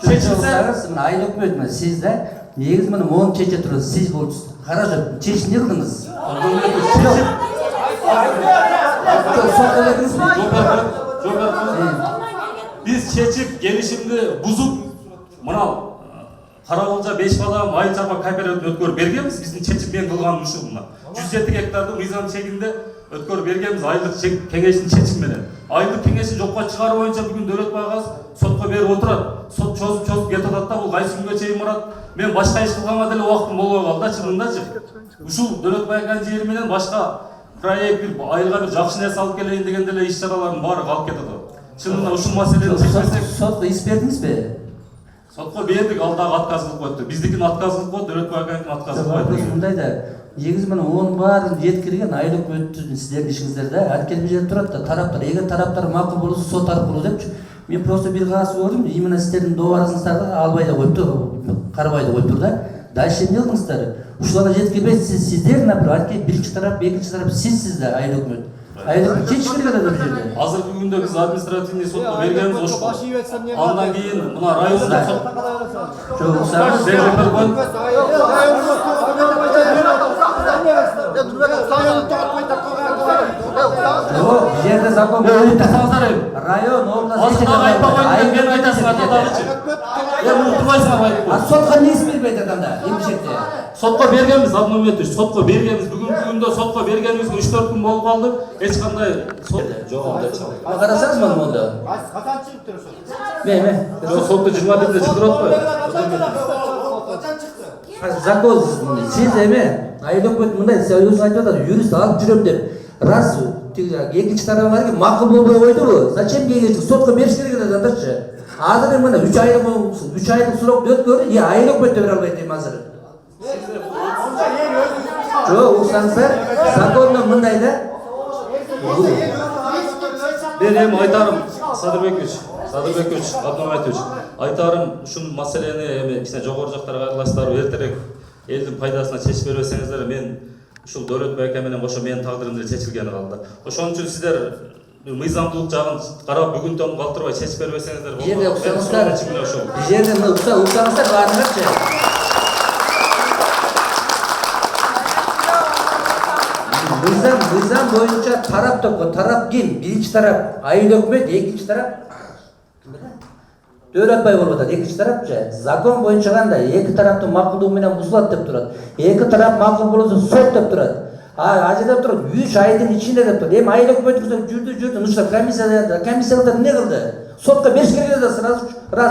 чечилсе, мына айыл өкмөтү сиз да негизи мына мону чече турасыз. Сиз болчусуз. Каражат, чечип не кылдыңыз? Биз чечип, келишимди бузуп, мына Карабалжа 5 бала майыл чарба кооперативин өткөрүп бергенбиз. Биздин чечип мен кылганым ушул мына. 107 гектарды мыйзам чегинде өткөрүп бергенбиз айылдык кеңештин чечими менен. Айылдык кеңешти жокко чыгаруу боюнча бүгүн Дөлөтбай агас сотко берип отурат. Сот чозуп кетип атат да, бул кайсы күнгө чейин барат. Мен башка иш кылганга деле убактым болбой калды да, чынындачы. Ушул Дөлөтбай аган жери менен башка проект бир айылга бир жакшы нерсе алып келейин деген деле иш чаралардын баары калып кетет. Чынында ушул маселени чечсек, сотко иш бердиңизби? Сотко бердик, ал дагы отказ кылып коюптур. Биздикин отказ кылып коет, Дөлөтбай аканыкин отказ кылып коет. Мындай да негизи мына onun баарын жеткирген айыл өкмөттүн сиздердин ишиңиздерде анткени жерде турат да тараптар эгер тараптар макул болсо сот аркылуу депчи. Мен просто бир кагаз көрдүм, именно сиздердин добарыңыздарды албай да коюптур, карабай да коюптур да. Дальше эмне кылдыңыздар? Ушуларга жеткирбей сиздер, например, анткени биринчи тарап, экинчи тарап сизсиз да айыл өкмөт. Айыл өкмөт чечиш керек да бул жерде. Азыркы күндө биз административный сотко бергенбиз ошол. Андан кийин мына райондук сот. Жок, сагыз Бергенбиз коюп. Жок, бул жерде закон район, область Мен айтасың атадагычы. Утурбайсыңар айтып. А сотко эмнеси бербейт анда? Эмчекте. Сотко бергенбиз, Абдумамедович, сотко бергенбиз. Бүгүнкү күндө сотко бергенибизге 3-4 күн болуп калды. Эч кандай жок деп чыгып. Карасаңыз мына монда. Качан чыгып турасыз? Мен. Жок, сотто 21-де чыгып атпайбы? Качан чыкты? Закон сиз эме айыл өкмөт мындай өзүң айтып атасыз, юрист алып жүрөм деп. Раз экинчи тарап бар экен, макул болбой койдубу? Зачем кеңешти? Сотко бериш керек эле андачы. Азыр мына 3 айлык срок өткөрдү, айыл өкмөт бере албайт дейм азыр. Жок, уксаңыздар, закондо мындай да. Мен эми айтарым, Садырбекович, Абдумамедович, айтарым ушул маселени эми кичине жогору жактарга кайрыласыздар, эртерээк элдин пайдасына чечип бербесеңиздер, мен ушул Дөлөтбай ака менен кошо менин тагдырым деле чечилгени калды. Ошон үчүн сиздер мыйзамдуулук жагын карап бүгүнтөн калтырбай чечип бербесеңиздер болот. Жерде уксаңыздар, жерде уксаңыздар баарыңарчы. Мыйзам боюнча тарап топко, тарап ким? Биринчи тарап айыл өкмөт, экинчи тарап Дөлөтбай болуп атат, экинчи тарапчы. Закон боюнча кандай? Эки тараптын макулдугу менен бузулат деп турат. Эки тарап макул болсо сот деп турат. А жерде турат 3 айдын ичинде деп турат. Эми айыл өкмөт жүрдү, ушул комиссияда эмне кылды? Сотко бериш керек да сразу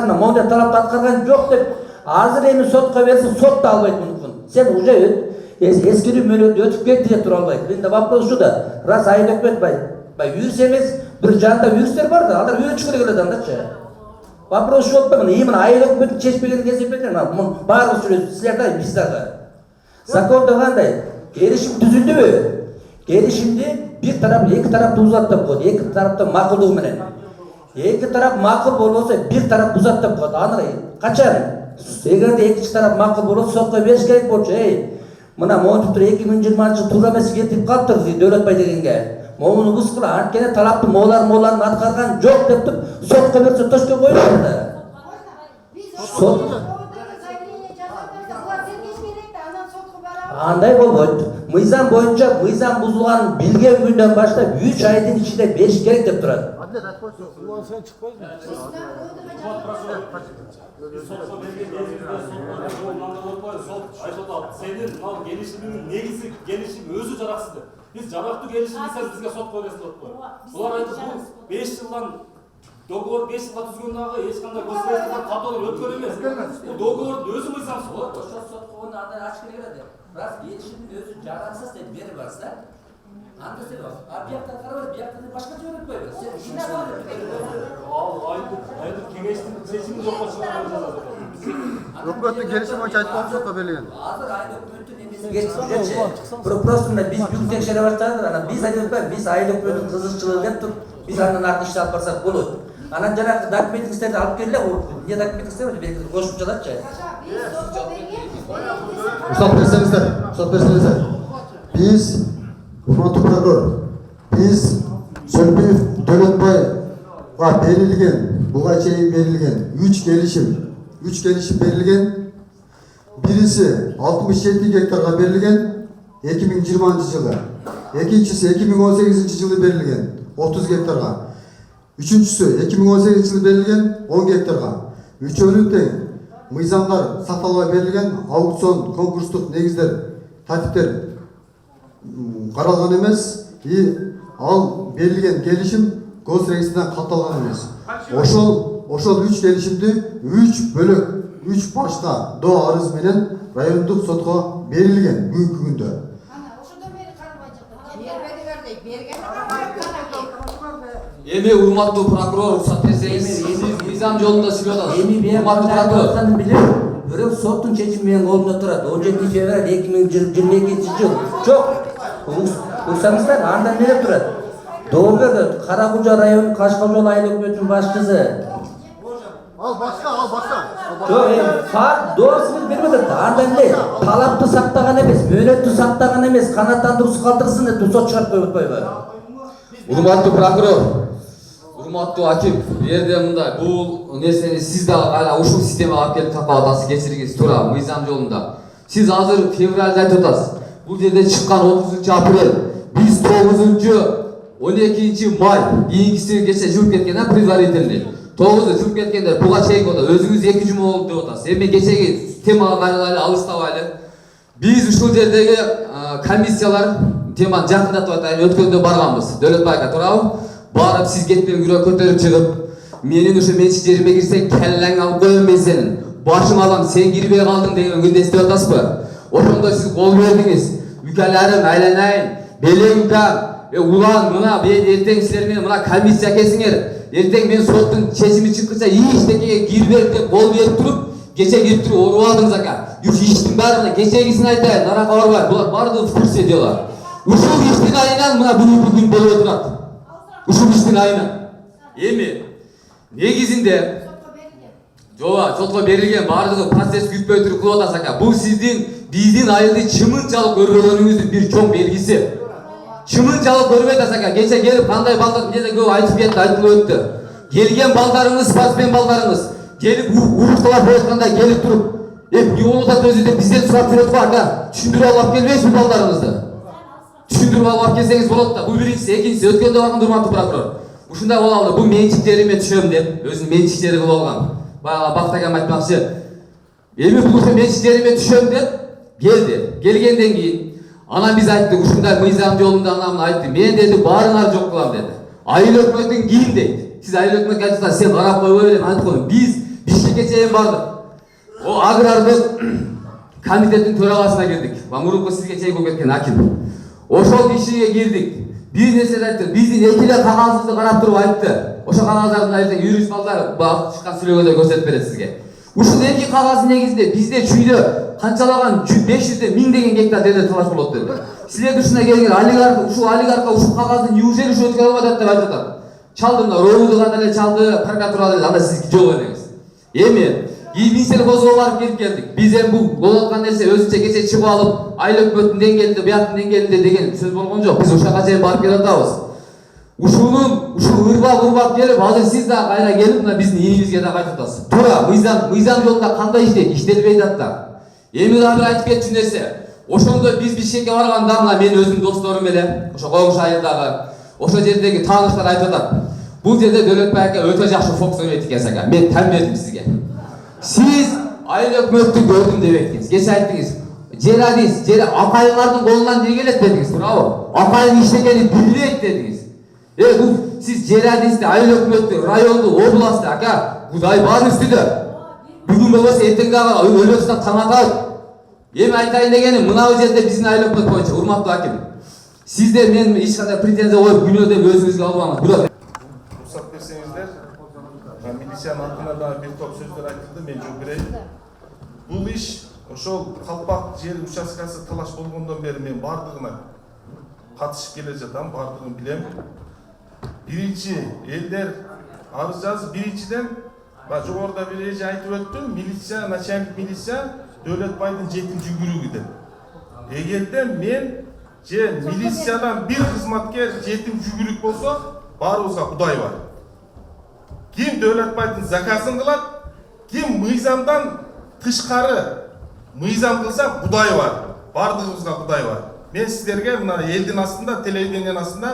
мына мондай талапты аткарган жок деп. Азыр эми сотко берсе сот да албайт мунукун. Сен уже эскирүү мөөнөтү өтүп кетти деп тура албайт. Эми вопрос ушу да. Раз айыл өкмөт бай юрист эмес, бир жанында юристтер бар да, алар өтүш керек эле андачы. Вопрос şu oldu mu? İyi mi? Aile hükümeti çeşmelerini gezip ettiler mi? Bağırlı sürüyoruz. Sizler de biz de. Zakon da kanday. Gelişim düzüldü mü? Gelişimde bir taraf, iki taraf da uzattı bu. İki taraf da makul olmayan. İki taraf makul olursa bir taraf uzattı bu. Anlayın. Kaçar? Eğer de iki taraf makul olursa sokka veriş gerek borcu. Mına Moğuntup'ta 2020 turlaması getirip kaptırdı Dölötbay degenge. Moğunu kıskıla, antkene talaptı moğların atkargan yok deptip, sotqa berse toşka koyuyor da. Sot. Андай болбойт. Мыйзам боюнча мыйзам бузулганын билген күндөн баштап 3 айдын ичинде бериш керек деп турат. Senin mal gelişiminin negisi gelişim özü жараксыз. Biz жарактуу келишим десек бизге сот койбойсуз деп коет. Булар айтып бул 5 жылдан договор 5 жылга түзгөн дагы эч кандай государственный каталог өткөн эмес. Бул договордун өзү мыйзамсыз болот. Ошо сот койгондо андай ачык керек эле. Раз келишимдин өзү жараксыз деп берип барса, анда сен а бияктан карабай, бияктан башкача өткөйбүз. Сен ушундай айдык кеңештин чечими жокко чыгарып жазат. Өкмөттүн келишими боюнча айтпаган сотко берилген. Азыр айыл өкмөттүн эмеси geçti. Просто биз бүгүн текшере баштадык, анан биз айтып атпайбы, биз айыл өкмөттүн кызыкчылыгы деп туруп, биз андан артын ишти алып барсак болот. Анан жанагы документиңиздерди алып келе, эмне документиңиздер белгилүү кошумчаларчы. Рұқсат берсеңіздер. Біз, урматтуу прокурор, біз Сөлбиев Дөлөтбайга берилген, буга чейин берилген 3 келишим берилген. Бирisi 67 гектарга берилген 2020 жылы. Экинчиси 2018 жылы берилген 30 гектарга. Үчүнчүсү 2018 жылы берилген 10 гектарга. Үчөөнү тең мыйзамдар сакталбай берилген, аукцион, конкурстук негиздер, тартиптер каралган эмес, ал берилген келишим госрегистринден катталган эмес. Ошол 3 келишимди 3 бөлөк, 3 башка до арыз менен райондук сотко берилген бүгүнкү күндө. Эми урматтуу прокурор уруксат берсеңиз, мыйзам жолунда сүйлөп атасыз. Эми мен кандай билем, бирок соттун чечими менин колумда турат. 17 февраль 2022 жыл. Жок. Уктаңыздар, анда эмне турат? Доогөрдө Каракужа районунун Кашкажол айыл өкмөтүнүн башчысы. Al başka. Жок, факт доосун бербедет. Анда эмне? Талапты сактаган эмес, мөөнөттү сактаган эмес, канааттандыруусу калтырсын деп сот чыгарып койбойбу? Урматтуу прокурор, урматтуу аким, жерде мындай бул нерсени сиз дагы ушул системага алып келип тапап атасыз, кечириңиз, туура, мыйзам жолунда. Сиз азыр февралда айтып атасыз. Бул жерде чыккан 30-апрель, биз 9-12 май, кийинкиси кече жүрүп кеткен, предварительный. 9 жүрүп кеткенде буга чейин өзүңүз 2 жума болду деп атасыз. Эми кечеги темага кайрылайлы, алыстабайлы. Биз ушул жердеги комиссиялар теманы жакындатып атайын, өткөндө барганбыз. Дөлөтбайга туурабы? Барып сиз кетпен күрөө көтөрүп чыгып, менин ушу менчик жериме кирсең келлең алып коем мен сенин. Башым алам, сен кирбей калдың деген күндө эстеп атасызбы? Ошондо сиз кол бердиңиз. Үкаларым айланайын, белеңкам, улан мына эртең силер менен мына комиссия кесиңер. Эртең мен соттун чечими чыккыча эчтекеге кирбей деп кол берип туруп, кече кирип туруп оруп алдыңыз ака. Иштин баардыгы кечегисин айтайын, наракка барбай, булар баардыгы в курсе дела. Ушул иштин айынан мына бүгүнкү күн болуп турат. Ушул иштин айынан. Эми негизинде жооба сотко берилген баардыгы процесс күтпөй туруп кылып атасыз ака. Бул сиздин биздин айылды чымынчалык көрбөгөнүңүздүн бир чоң белгиси. Чымынчалык көрбөй атасыз ака. Кече келип кандай балдар мындай көп айтып кетти, айтылып өттү. Келген балдарыңыз, спортсмен балдарыңыз, келип урукталап атканда келип туруп, эмне болуп атат өзү деп бизден сурап жүрөт го ака. Түшүндүрүп алып келбейсизби балдарыңызды? Түшүндүрүп алып келсеңиз болот да. Бул биринчиси, экинчиси өткөндө барган урматтуу прокурор. Ушундай боло алды. Бул менчик жериме түшөм деп, өзүнүн менчик жери кылып алган. Баягы Бактаган айтмакчы. Эми бул менчик жериме түшөм деп келди. Келгенден кийин анан биз айттык, ушундай мыйзам жолунда анан айтты. Мен деди баарыңар жок кылам деди. Айыл өкмөтүн кийин дейт. Сиз айыл өкмөткө айтсаңар, сен карап койбой деп айтып койдум. Биз Бишкекке чейин бардык. О агрардын комитеттин төрагасына кирдик. Мурунку сизге чейин болуп кеткен аким. Ошол кишиге кирдик. Бир нерсе айтты. Биздин эки эле кагазыбызды карап туруп айтты. Ошо кагаздардын айтты, юрист балдар чыккан сүйлөгөндө көрсөтүп берет сизге. Ушул эки кагаздын негизинде бизде чүйдө канчалаган 500 миңдеген гектар жерде талаш болот деди. Силер ушуна келген олигарх, ушул олигархка ушул кагазды неужели ушу өткөрө албайт деп айтып атат. Чалдым да, роуду кандай эле чалды, прокуратура деле, анда сиз жол элеңиз. Эми министрликке барып келип келдик. Биз эми бул болуп аткан нерсе өзүнчө кече чыгып алып, айыл өкмөтүнүн деңгээлинде, бияктын деңгээлинде деген сөз болгон жок. Биз ошого чейин барып келип атабыз. Ушул ырбап келип, азыр сиз да кайра келип, мына биздин ийибизге да айтып атасыз. Туура, мыйзам жолунда кандай иштейт, иштелбей атат. Эми дагы бир айтып кетчү нерсе. Ошондо биз Бишкекке барганда мына мен өзүмдүн досторум менен, ошо коңшу айылдагы, ошо жердеги тааныштар айтып атат. Бул жерде Дөлөтбай ака өтө жакшы фокус ойнойт экенсиз ака. Мен тан бердим сизге. Сиз айыл өкмөттү көрдүм деп еттиңиз. Кече айттыңыз. Жер адис, жер акайыңардын колунан жей келет дедиңиз, туурабы? Акайың иштегени билбейт дедиңиз. Бул сиз жер адисти, айыл өкмөттү, районду, областты ака, Кудай бар үстүдө. Бүгүн болбосо эртең дагы өлөсүнө таң атат. Эми айтайын дегеним, мына жерде биздин айыл өкмөт боюнча урматтуу аким. Сизде мен эч кандай претензия коюп күнөө деп өзүңүзгө албаңыз. Бирок рұқсат берсеңіздер, милицияның атына да бір топ сөздер айтылды, мен жооп берейин. Бұл иш ошол калпак жер участкасы талаш болгондон бери мен бардыгына катышып келе жатам, бардыгын билем. Биринчи элдер арыз жазып, биринчиден жогоруда бир эже айтып өттү, милиция, начальник милиция Дөлөтбайдын жетин жүгүрүгү деп. Эгерде мен же милициядан бир кызматкер жетим жүгүрүк болсо, баарыбызга Кудай бар. Ким Дөлөтбайдын заказын кылат, ким мыйзамдан тышкары мыйзам кылса, Кудай бар. Бардыгыбызга Кудай бар. Мен сиздерге мына элдин астында, телевидениянын астында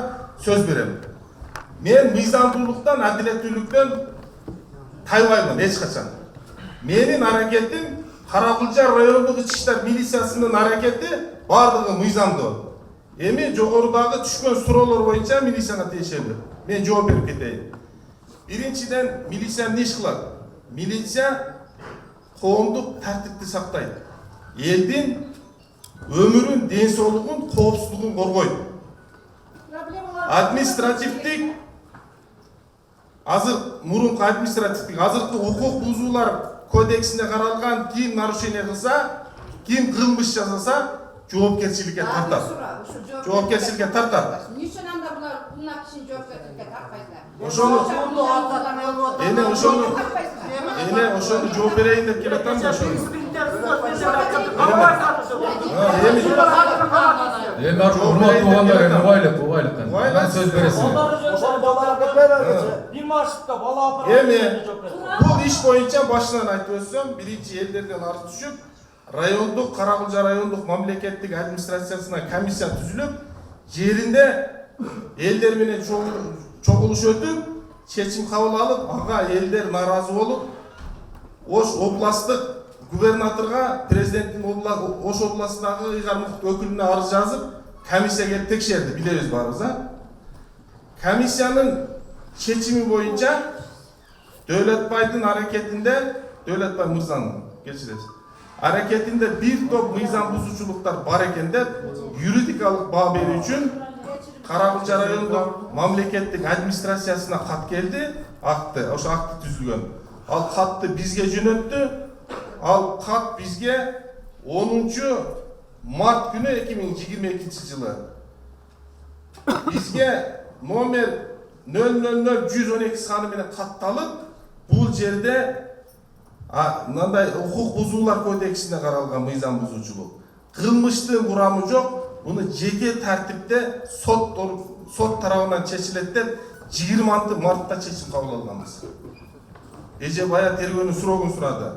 сөз берем. Мен мыйзамдуулуктан, адилеттүүлүктөн тайбаймын эч качан. Менин аракетим Каракулжа райондук ички иштер милициясынын аракети бардыгы мыйзамдуу. Эми жогорудагы түшкөн суроолор боюнча милицияга тиешелүү. Мен жооп берип кетейин. Биринчиден милиция эмне иш кылат? Милиция коомдук тартипти сактайт. Элдин өмүрүн, ден соолугун, коопсуздугун коргойт. Административдик азыр мурунку административдик азыркы укук бузуулар кодексинде каралган ким нарушение кылса, ким кылмыш жасаса жоопкерчиликке тартат. Жоопкерчиликке тартат. Эмне үчүн анда булар кишини жоопкерчиликке тартпайсыздар? Ошону жооп берейин деп келатам да ошону. Урматтуу туугандар, убайлык. Сөз бересиң. Bir marşrutta bala Бул иш боюнча башынан айтып өтсөм, биринчи элдерден арыз түшүп, райондук Каракылжа райондук мамлекеттик администрациясына комиссия түзүлүп, жеринде элдер менен чогулуш өтүп, чечим кабыл алып, ага элдер нааразы болуп, Ош областтык губернаторга, президенттин Ош областындагы ыйгар мукт өкүлүнө арыз жазып, комиссия келип текшерди, билебиз баарыбыз, Комиссиянын чечими боюнча Дөлөтбайдын аракетинде, Дөлөтбай мырзанын, кечиресиз, аракетинде бир топ мыйзам бузуучулуктар бар экен деп, юридикалык баа берүү үчүн Каракылжа райондук мамлекеттик администрациясына кат келди, ошо акты түзүлгөн. Ал катты бизге жөнөттү. Ал кат бизге 10 март күнү 2022-жылы бизге номер 000-112 саны менен катталып, бул жерде мындай укук бузуулар кодексине каралган мыйзам бузуучулук. Кылмыштын курамы жок. Bunu jeke tertipte sot tarafından çeşilet деп 20 Mart'ta çeşim kabul alganбыз. Эже бая тергөөнүн сурогун сурады.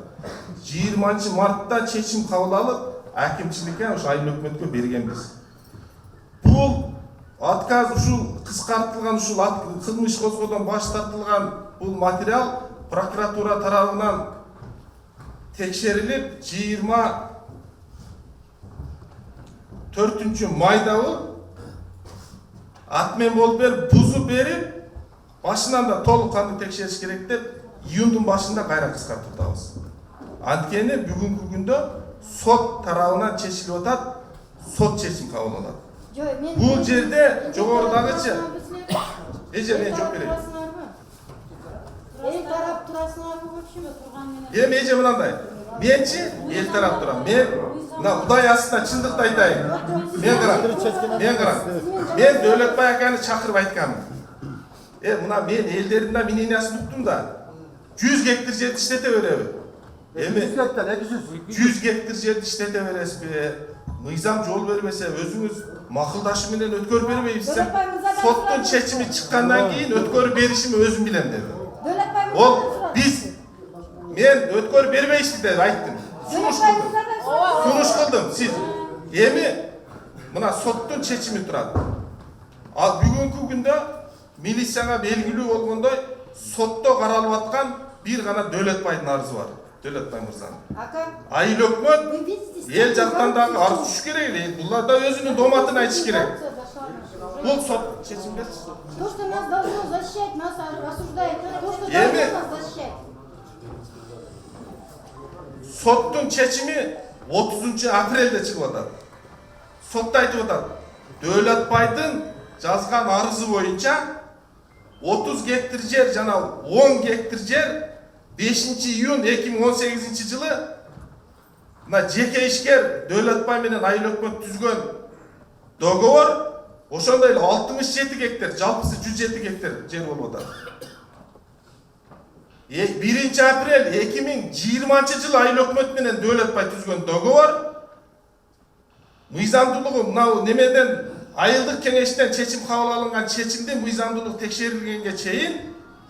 20 Mart'ta çeşim kabul alıp акимчиликке ошо айыл өкмөткө бергенбиз. Бул отказ ушул кыскартылган ушул кылмыш козгоодон баш тартылган бул материал прокуратура тарабынан текшерилип 4 майда атмен болуп берип, бузуп берип, башынан да толук кандуу текшериш керек деп, июндун башында кайра кыскартыбыз. Анткени бүгүнкү күндө сот тарабынан чечилип атат, сот чечим кабыл алат. Бул жерде жогорудагычы эже мен жооп берейин. Эл тарап турасыңарбы көпчүлүк турган менен? Эми эже мынандай, менчи эл тарап турам. Мен мына Кудай астына чындыкты айтайын. Мен карам. Мен Дөлөтбай аканы чакырып айтканмын. Мына мен элдердин мнениясын уктум да. 100 гектар жерди иштете береби? Эми 100 гектар жерди иштете бересизби? Мыйзам жол бербесе, өзүңүз макулдашы менен өткөрүп бербейсизби? Соттун чечими чыккандан кийин өткөрүп беришими өзүм билем деди. Ол мен өткөрүп бербейсиз деп айттым. Сунуш кылдым. Сиз эми мына соттун чечими турат. Ал бүгүнкү күндө милицияга белгилүү болгондой сотто каралып аткан бир гана Дөлөтбайдын арызы бар. Дөлөтбай мырзанын. Айыл өкмөт эл жактан дагы арыз түшүш керек. Булар да өзүнүн доматын айтыш керек. Бул сот чечим берчи. То, что нас должно защищать, нас осуждает. То, что должно нас защищать. Соттун чечими 30 апрелде чыгып атат. Сотто айтып атат. Дөлөтбайдын жазган арызы боюнча 30 гектар жер жана 10 гектар жер 5 июнь 2018-жылы мына жеке ишкер Дөлөтбай менен айыл өкмөт түзгөн договор ошондой эле 67 гектар, жалпысы 107 гектар жер болуп атат. 1 апрель 2020-жылы айыл өкмөт менен Дөлөтбай түзгөн договор мыйзамдуулугу мына немеден айылдык кеңештен чечим кабыл алынган чечимдин мыйзамдуулугу текшерилгенге чейин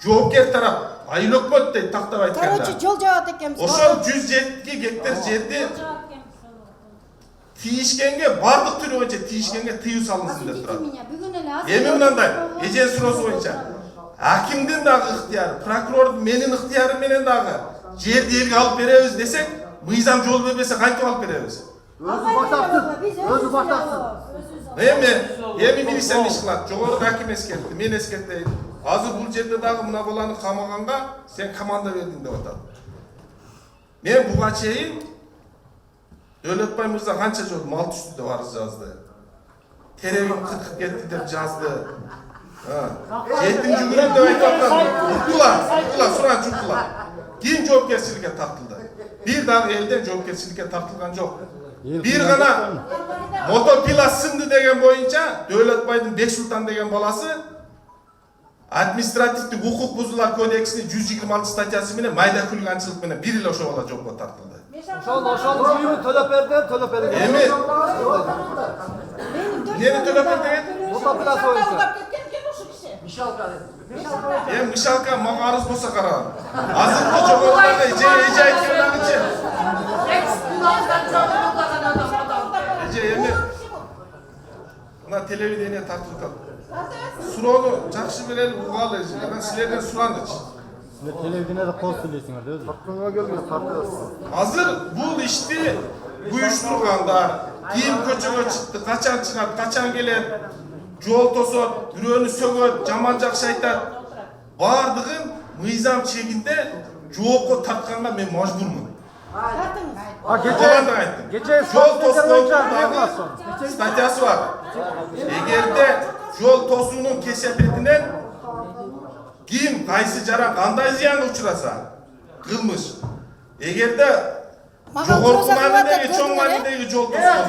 жоопкер тарап айыл өкмөт дейт тактап айтканда. Короче, жол жабат экенбиз. Ошол 107 гектар жерди тийишкенге бардык түрү боюнча тийишкенге тыюу салынсын деп турат. Эми мындай эженин суроосу боюнча акимдин дагы ыктыяры, прокурордун менин ыктыярым менен дагы жерди элге алып беребиз десек, мыйзам жол бербесе кантип алып беребиз? Өзү бактаксын. Эми милиция иш кылат. Жогору аким эскертти, мен эскертейин. Азыр бул жерде дагы мына баланы камаганга сен команда бердиң деп атат. Мен буга чейин Дөлөтбай мырза канча жолу мал түштү деп арыз жазды. Терегим кыркып кетти деп жазды. Жетинчи күнү деп айтып аткан. Укула, суран чукула. Ким жоопкерчиликке тартылды? Bir дагы элден жоопкерчиликке тартылган жок. Bir гана мотопила сынды деген боюнча Дөөлөтбайдын Бексултан деген баласы административдик укук бузуулар кодексинин 126 статьясы менен майда хулиганчылык менен бир эле ошо бала жоопко тартылды. Ошол жүйүн төлөп берди. Эми эмнени төлөп берди деген? Мотопиласы боюнча. Мишалка мага арыз болсо караган. Азыркы жогорудагы эже айткандагычы. Эми мына телевидение тартып атат. Суроону жакшы берели, угалы. Анан силерден суранычы. Телевидениеде кол сүйлөйсүңөр да өзү. Тартууга келген тартабыз. Азыр бул ишти уюштургандар, ким көчөгө чыкты, качан чыгат, качан келет, жол тосот, бирөөнү сөгөт, жаман жакшы айтат. Бардыгын мыйзам чегинде жоопко тартканга мен мажбурмун. Кече жол тоскондун статьясы бар. Эгерде жол тосуунун кесепетинен ким кайсы жара кандай зыянга учураса кылмыш. Эгерде жогорку маанидеги чоң маанидеги жол тосууда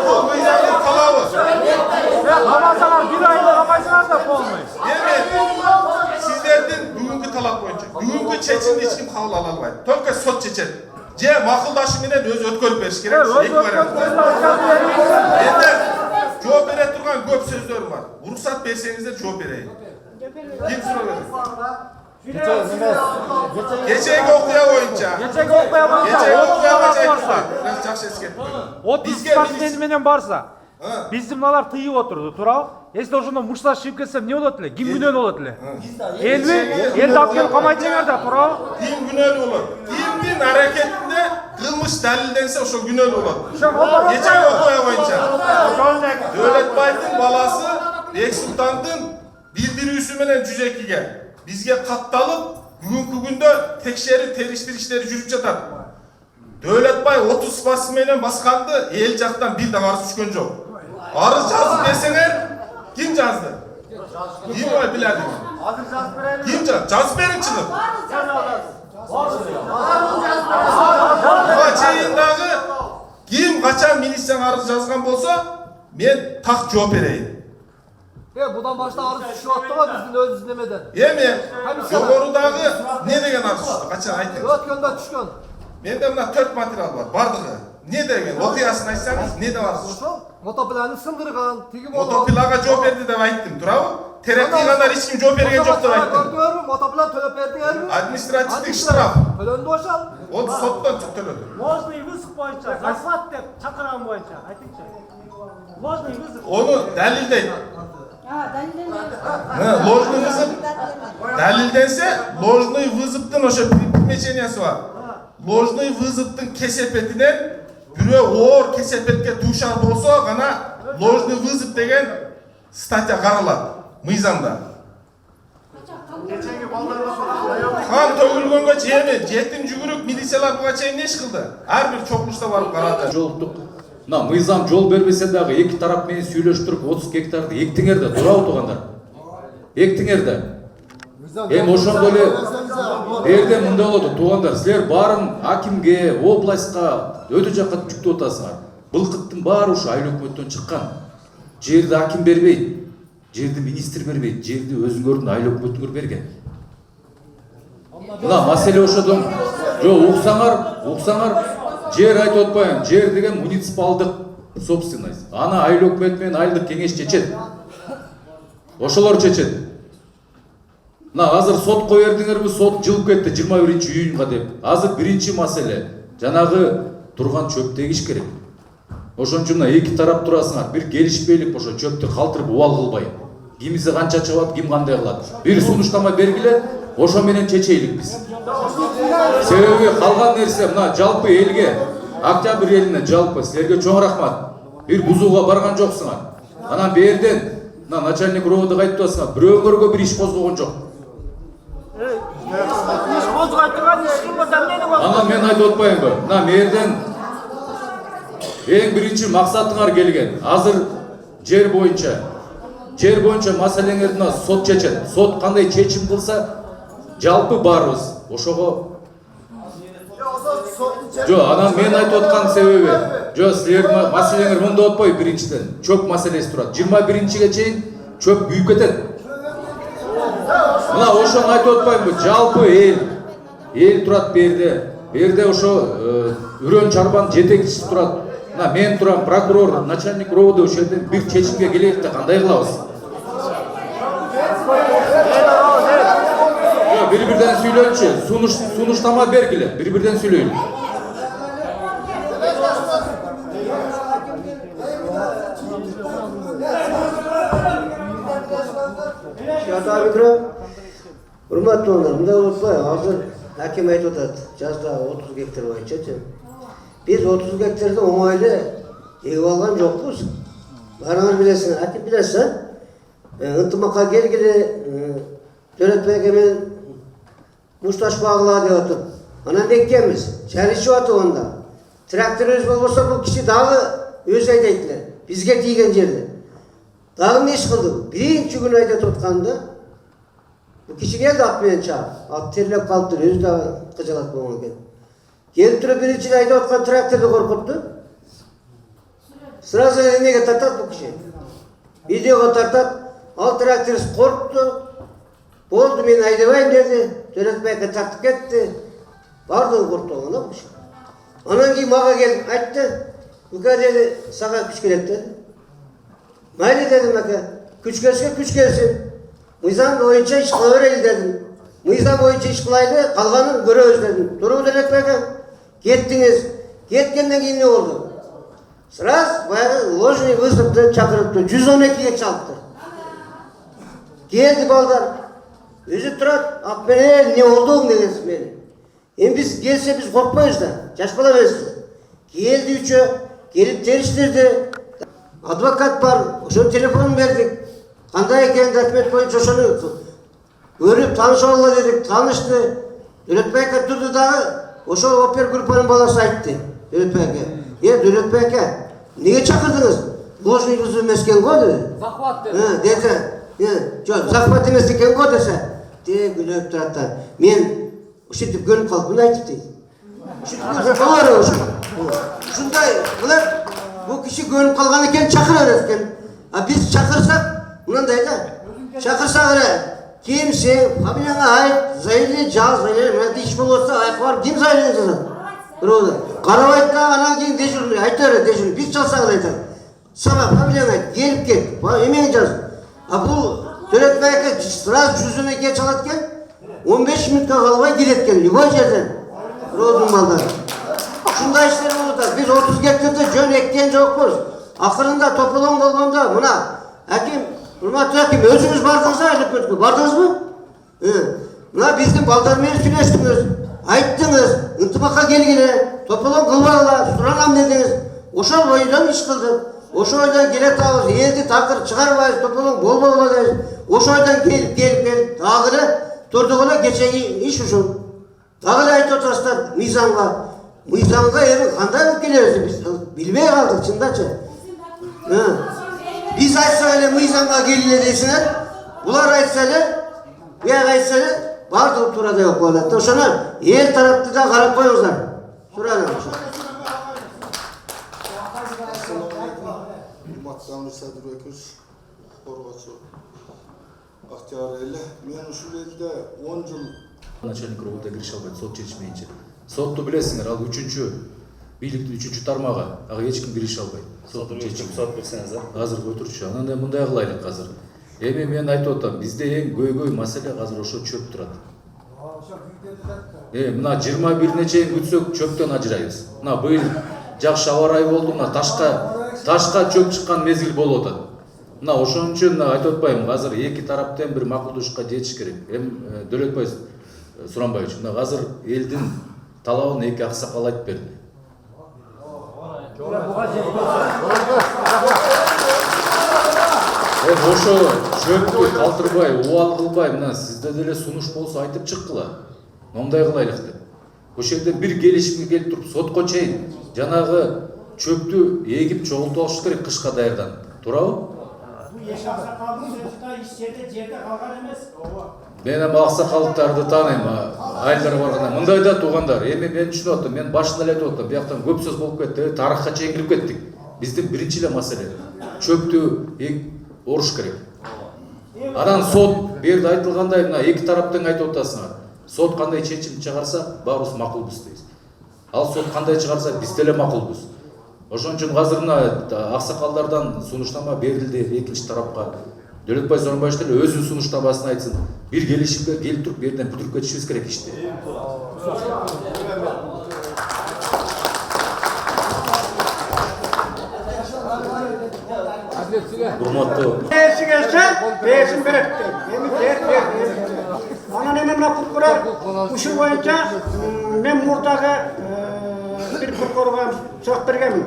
бул мыйзамдын талабы. Камасаңар бир айда камайсыңар да болмой. Сиздердин бүгүнкү талап боюнча бүгүнкү чечимди эч ким кабыл ала албайт. Только сот чечет. Же макулдашы менен өзү өткөрүп бериш керек. Эки вариант. Эndi жооп бере турган көп сөздөр бар. Уруксат берсеңиздер жооп берейин. Ким сурап Кечеги окуя боюнча. Кечеги окуя боюнча. Biraz жакшы эскертип коеюн. 30 спортсмен менен барса, бизди мыналар тыйып отурду, туурабы? Если ошондо муштар чыгып кетсе, эмне болот эле? Ким күнөөлүү болот эле? Элби, элди алып келип камайтыңар да, туурабы? Ким күнөөлүү болот? Кимдин аракетинде кылмыш далилденсе, ошо күнөөлүү болот. Кечеги окуя боюнча. Дөөлөтбайдын баласы Бексултандын билдирүүсү менен 102-ге бизге катталып, бүгүнкү күндө текшерип териштир иштери жүрүп жатат. Дөөлөтбай 30 спортсмен менен басканды эл жактан бир дагы арыз түшкөн жок. Арыз жазып берсеңер, ким жазды? Ким билadi? Ким жазып бериңчи. Буга чейин дагы ким качан милицияга арыз жазган болсо, мен так жооп берейин. Будан башта арыз түшүп атты го биздин өзүбүз немеден. Эми жогорудагы не деген арыз түштү? Качан айтыңыз? Өткөндө түшкөн. Менде мына 4 материал бар. Бардыгы. Не деген? Окуясын айтсаңыз, не деп арыз түштү? Мотопиланы сындырган, тиги болгон. Мотопилага жооп берди деп айттым, туурабы? Терек кыйгандар эч ким жооп берген жок деп айттым. Мотопилан төлөп бердиңерби? Административдик штраф. Төлөндү ошол. Ол соттон төлөдү. Ложный вызов боюнча, захват деп чакырган боюнча, айтыңчы. Ложный вызов. Onu dalildeydi. Ложный вызов. Dalildense ложный вызовтун ошо примечениясы бар. Ложный вызовтун кесепетинен бирөө оор кесепетке дуушар болсо гана ложный вызов деген статья каралат мыйзамда. Хан төгүлгөнгө чейин жетим жүгүрүк милициялар буга чейин не иш кылды? Ар бир чокулушта барып карады. Жолуктук. Мына мыйзам жол бербесе дагы эки тарап менен сүйлөштүрүп 30 гектарды эктиңер да, туурабы туугандар? Эктиңер да. Эми ошондо эле берде мындай болот туугандар, силер баарын акимге, областка, өтө жакка жүктөп атасыңар. Былкыттын баары ушу айыл өкмөттөн чыккан. Жерди аким бербейт, жерди министр бербейт, жерди өзүңөрдүн айыл өкмөтүңөр берген. Мына маселе ошодон, уксаңар, жер айтып атпайм, жер деген муниципалдык собственность. Аны айыл өкмөт менен айылдык кеңеш чечет. Ошолор чечет. Мына азыр сот кой бердиңерби, сот жылып кетти 21-июнга деп. Азыр биринчи маселе жанагы турган чөп тегиш керек. Ошон үчүн мына эки тарап турасыңар, бир келишпейлик ошо чөптү калтырып убал кылбай. Кимиси канча чыгат, ким кандай кылат. Бир сунуштама бергиле, ошо менен чечейлик биз. Себеби калган нерсе мына жалпы элге, Октябрь элине жалпы силерге чоң рахмат. Бир бузууга барган жоксуңар. Анан берден мына начальник ровдук айтып атасыңар, бирөөгөргө бир иш козгогон жок. Иш козгой турган иш кылмаса эмнени козгойт? Анан мен айтып атпаймынбы? Мына мэрден Эң биринчи максатыңар келген. Азыр жер боюнча маселеңерди сот чечет. Сот кандай чечим кылса, жалпы барбыз. Ошого анан мен айтып аткан себеби, силердин маселеңер мындай отпой биринчиден. Чөп маселеси турат. 21-ге чейин чөп күйүп кетет. Мына ошону айтып отпоймунбу? Жалпы эл турат берде ошо үрөн чарбанын жетекчиси турат. Мына мен турам, прокурор, начальник РОВД ошол жерде бир чечимге келейик да кандай кылабыз? Бири-бирден сүйлөйүнчү, сунуштама бергиле, бири-бирден сүйлөйлү. Урматтуулар, мындай болуп атпайбы? Азыр аким айтып атат, жазда 30 гектар боюнча. Biz 30 гектарды оңойлы эгип алган жокпуз. Барыңар билесиңер, аким билесиң. Ынтымакка келгиле, Дөлөтбек менен мушташпагыла деп атып. Анан экенбиз, жар ичип атып онда. Тракторыбыз болбосо бул киши дагы өз айдайт эле. Бизге тийген жерде. Дагы эмне иш кылдык? Биринчи күнү айдап атканда bu kişi geldi at менен çağır. At terlep kalıptır, özü de kıcalat boğun eкен. Gelip durup birinci ayda atkan traktörü korkuttu. Sırası eline tartat bu kişi. Videoga tartat. Al traktörü korktu. Oldu men aydabayım dedi. Dölötbek'e tartıp gitti. Vardı korktu ona bu kişi. Anan ki mağa gelip ayttı. Bu kadar dedi, sana güç gerek dedi. Mayli dedim aka. Güç gelsin, güç gelsin. Mıyzam boyunca iş kılavereydi dedim. Mıyzam boyunca iş kılaydı, kalganın görüyoruz dedim. Durumu Dölötbek'e. Gittiniz. Gitkenden keyin ne oldu? Sırası bayağı ложный выступты çakırıptı. 112'ye çaldı. Geldi balдар. Özü turat. Akbere ne oldu dediniz beni. Hem biz gelse biz korkmayız da. Şaşkala versin. Geldi üçü. Gelip teriştirdi. Advokat var. Şunu telefon verdik. Kanday eken document boyunca şunu görüp tanışalım dedik. Tanıştı. Dölötbek'e durdu dağı. Oşo oper gruppanın balası ayttı. Dölötbek'e. Dölötbek'e. Niye çakırdınız? Ложный yüzü mesken go dedi. Захват dedi. Dedi. Захват emes eken go dese. De gülüp durattan. Men uşitip gönüp kalıp bunu aytıp deydi. Uşitip doğru uşu. Şunday, bunlar bu kişi gönüp kalgan eken çakırarız eken. Biz çakırsak, bunday da. Çakırsak öyle. Kimse, familiyana ait, zayıflı, zayıflı, ben de iş bulursa ayak var, kim zayıflı? Karabayt'ta anan keyin dejurlu, aytları dejurlu, biz çalsak aytar. Sabah familiyana gelip gel, emeğin caz. Bu Dölötbek'e sırası 112'ye çalatken, 15 minutka kalmaya giretken, yuva yerden. Rodun malları. Şunda işleri olurlar, biz 30 gektarda jön ekken jokpuz. Akırında topulan bolganda, buna, hakim, hurmatlı hakim, özünüz bardınız aylık bardınız mı? Buna bizden baldarmeni süleştiniz, ayttınız, ıntımakka gelgile, topulan kılvarla, suranam dediniz. Oşal boyundan iş kıldık. Oşo oydan gele tağız, eldi takır çıkarmayız, topulan bol oladayız. Oşo oydan gelip, tağırı durduğuna geçen iş uşun. Tağırı ayt otaslar Mizan'a. Mizan'a evi kandan geliriz biz, bilmeye kaldık çındaça. Biz aytsa öyle Mizan'a gelile desinler, bular aytsa öyle, veya aytsa öyle, vardı turada yok olarak. Oşana el tarafta da karap koyuzlar. Surada Matsanlı Sadır Öküz, Korgaçı, Ahtiyar Eyle. Men uşul elde 10 yıl Начальник РОВД кирише албайт, сот чечмейинче. Сотту билесиңер, ал үчүнчү бийликтин үчүнчү тармагы. Ага эч ким кирише албайт. Соттун чечими. Сот берсеңиз, азыр отурчу. Анан мындай кылайлык азыр. Эми мен айтып атам, бизде эң көйгөй маселе азыр ошо чөп турат. Мына 21-не чейин күтсөк чөптөн ажырайбыз. Мына быйыл жакшы аба ырайы болду, мына ташка чөп чыккан мезгил болуп атат. Мына ошон үчүн айтып атпайм, азыр эки тараптан бир макулдушка жетиш керек. Дөлөтбай Суранбаевич, мына азыр элдин талабын эки аксакал айтып берди. Ошо чөптү калтырбай, убал кылбай, мына сизде деле сунуш болсо айтып чыккыла. Мындай кылайлык деп. Ошол жерде бир келишимге келип туруп сотко чейин жанагы çöptü егip çoğultup алыш керек кышка даярдан. Туурабы? Bu yaşarsa kaldı sözde iş yerde kalgan emez. Мен эми аксакалдыктарды тааныйм. Айылдар барганда мындай да туугандар. Эми мен түшүнүп атам. Мен башында эле айтып атам. Бияктан көп сөз болуп кетти. Тарыхка чейин кирип кеттик. Биздин биринчи эле маселе чөптү оруш керек. Анан сот берди айтылгандай мына эки тараптың айтып атасыңар. Сот кандай чечим чыгарса, баарыбыз макулбуз дейбиз. Ал сот кандай чыгарса, биз деле макулбуз. Ошон үчүн азыр мына аксакалдардан сунуштама берилди экинчи тарапка. Дөлөтбай Сооронбаевич деле өзүнүн сунуштамасын айтсын. Бир келишимге келип туруп берден бүтүрүп кетишибиз керек ишти. Урматтуу. Neyse gelse, beyesin berekti. Yemin Ana ne memle prokuror, uşu boyunca men murdağı bir prokurorga çok bergenim.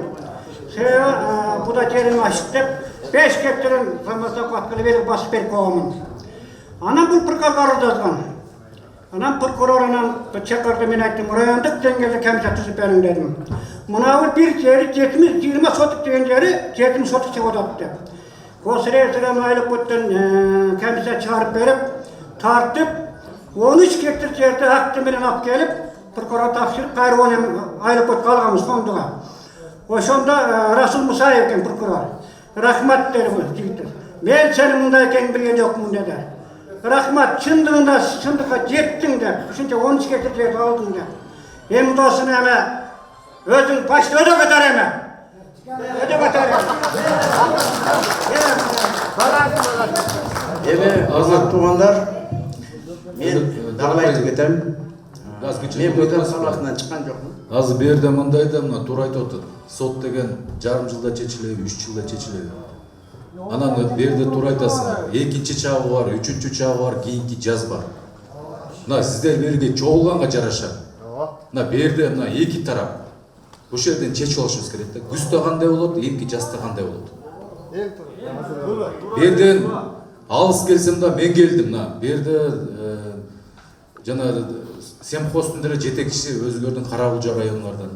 Bu da terini açıp dep, 5 keptirin famazda katkılı verip basıp berip kovamın. Anam bu prokuror yazgan. Anam prokurorundan çakardı men aytdım, rayonluk dengeli komissiya tüzüp berin dedim. Muna bir yeri 20 sotuk degen yeri 70 sotuk çıkıp o sıraya aylık bütün komissiya çağırıp verip, tartıp, 13 gektar yerde hakkı bilen alıp gelip, prokuror tafsirip, gayrı aylık büt kalgamız fonduğa. O şonda Rasul Musayev eken prokuror. Rahmat derim jigitler. Men seni mundayken bilgen yokmun dedi. Rahmat, çındığa jettin de, şunca 13 gektar yerde aldın de. Hem dostum eme, özün başta öde kadar eme. Öde kadar eme. Ebe azat tuğanlar, men dağlayıp ketem. Men bu salakından çıkan jokмун. Азыр бул жерде мындай да мына туура айтып атат. Сот деген жарым жылда чечилеби, 3 жылда чечилеби. Анан бул жерде туура айтасыңар. Экинчи чагы бар, үчүнчү чагы бар, кийинки жаз бар. Мына сиздер берге чогулганга жараша. Мына бул жерде мына эки тарап. Ошол жерден чечип алышыбыз керек да. Күздө кандай болот, эмки жазда кандай болот. Бул жерден алыс келсем да мен келдим мына. Бул жерде жана Семхоздун деле жетекчиси өзүлөрдүн Карабулжа районунардан.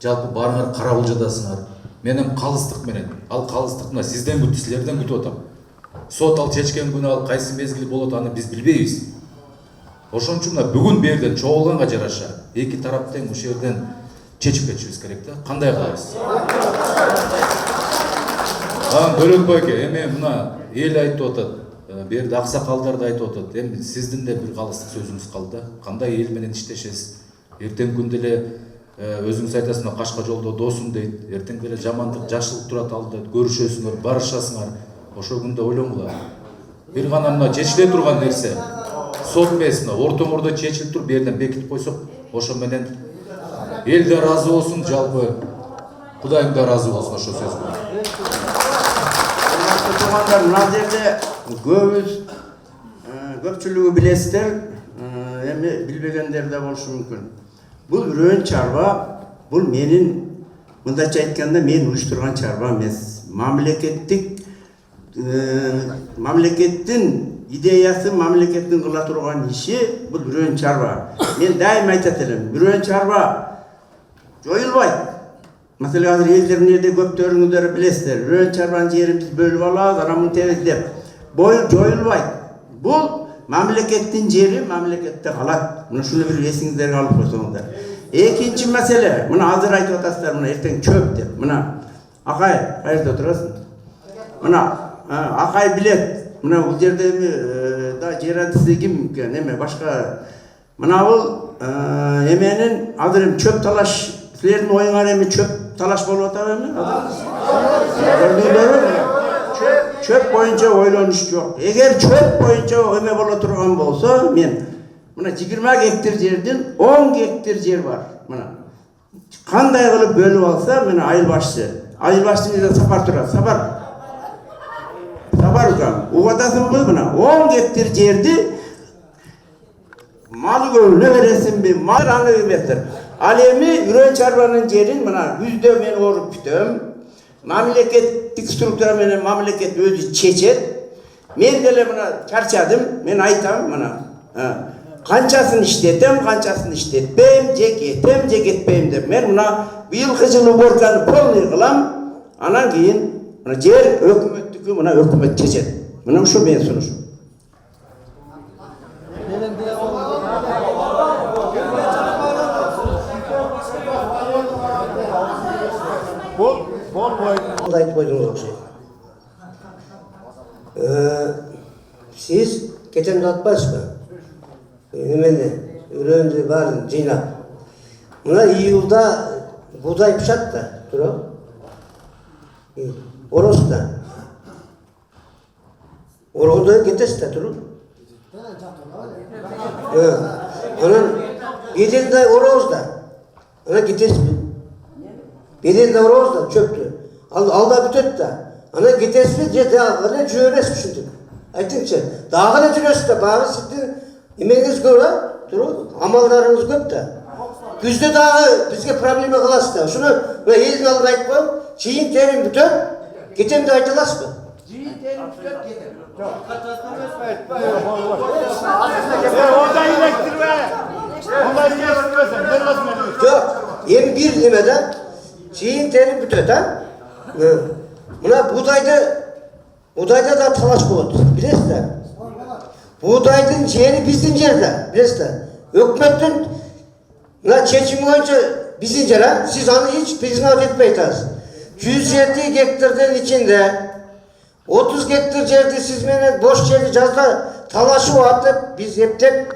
Жалпы барыңар Карабулжадасыңар. Менен калыстык менен. Ал калыстык мына сизден күтүп, силерден күтүп атам. Сот ал чечкен күнү ал кайсы мезгил болот аны биз билбейбиз. Ошон үчүн мына бүгүн бул жерден чогулганга жараша эки тарап тең ушул жерден чечип кетишибиз керек да. Кандай кылабыз? Дөлөтбай эке, эми мына эл айтып атат. Бул жерде аксакалдар да айтып атат. Эми сиздин да бир калыстык сөзүңүз калды да. Кандай эл менен иштешесиз? Эртең күндө эле өзүңүз айтасыңар кашка жолдо досум дейт. Эртең деле жамандык, жакшылык турат алда көрүшөсүңөр, барышасыңар. Ошол күндө ойлоңгула. Бир гана мына чечиле турган нерсе. Сот эмес, мына ортоңордо чечилип туруп бул жерден бекитип койсок, ошо менен эл да ыраазы болсун, жалпы Кудайым да ыраазы болсун ошол сөзгө. Мына жерде көпчүлүгү билесиздер, эми билбегендер да болушу мүмкүн. Бул үрөн чарба, бул менин мындайча айтканда мен уюштурган чарба эмес. Мамлекеттин идеясы, мамлекеттин кыла турган иши бул үрөн чарба. Мен дайым айтат элем, үрөн чарба жоюлбайт. Mesela hazır ellerinde göptörünüzleri bilesizler. Rön çarban yerimiz bölüp alağız, aramın temiz dep. Boyul joyulbayt. Bu mamlekettin yeri mamlekette kalat. Bunu şunu bir esingizlerine alıp koysanızlar. İkinci mesele, bunu hazır aytıp atasızlar, bunu erten çöp dep. Buna Akay, hayırda oturasın. Buna Akay bilet. Buna bu yerde da ceradisi kim neme başka. Buna bu emeğinin hazırım çöp talaş. Sizlerin oyunlar emi çöp talaş bolup atar mı? Çöp boyunca oylanış yok. Eğer çöp boyunca eme bolup turgan bolsa, men buna 20 gektar yerden 10 gektar yer var. Buna kanday kılıp bölüp alsa, mena ayılbaşçı bize sapar turar, sapar ukan. Uğadasın mı buna? 10 gektar yerdi malı gölüne veresin bir mal anı vermektir. Alemi ürün çarbanın yerin bana yüzde men orup kütüm. Mamleketlik struktura menen mamleket özü çeçet. Men dele bana çarçadım, men aytam bana. Kançasını işletem, kançasını işletpeyim, je ketem, je ketpeyim dep. Men muna bıyılkı жылы уборканы полный кылам. Anan keyin muna jer ökümetniki, muna ökümet çeçet. Muna şu men sunuşum. Bunu da aytып koydunuz okşayın. Siz keçen de atpaysız mı? Nemeni, ürünü bарын жыйнап. Muna iyulda buğday pişat da, turu. Orosu da. Orada getesi de turu. Onun bedelde oroz da. Ona getesi mi? Bedelde oroz da çöptü. Alda bütöt da. Ana getesi mi? Ana cüres düşündük. Aytınçı. Dağı ne cüres de. Bağı sizin emeğiniz göre. Turu. Amallarınız köp da. Güzde dağı bizge problemi kılas da. Şunu ve elin alıp aytып koyup. Çiğin terim bütöt. Getem de aytılas mı? Orada iyileştirme. Ondan iyileştirmesen. Yok. Yem bir demeden çiğin terim bütöt ha. Buna buğdayda da talaş bulur. Bilesiniz de. Buğdaydın yeri bizim yerde. Bilesiniz de. Hükümetin çeçimi boyunca bizim yer. Siz onu hiç biznat etmeyiz. 107 hektardan içinde 30 hektar yerde siz beni boş yeri cazda talaşı atıp biz hepten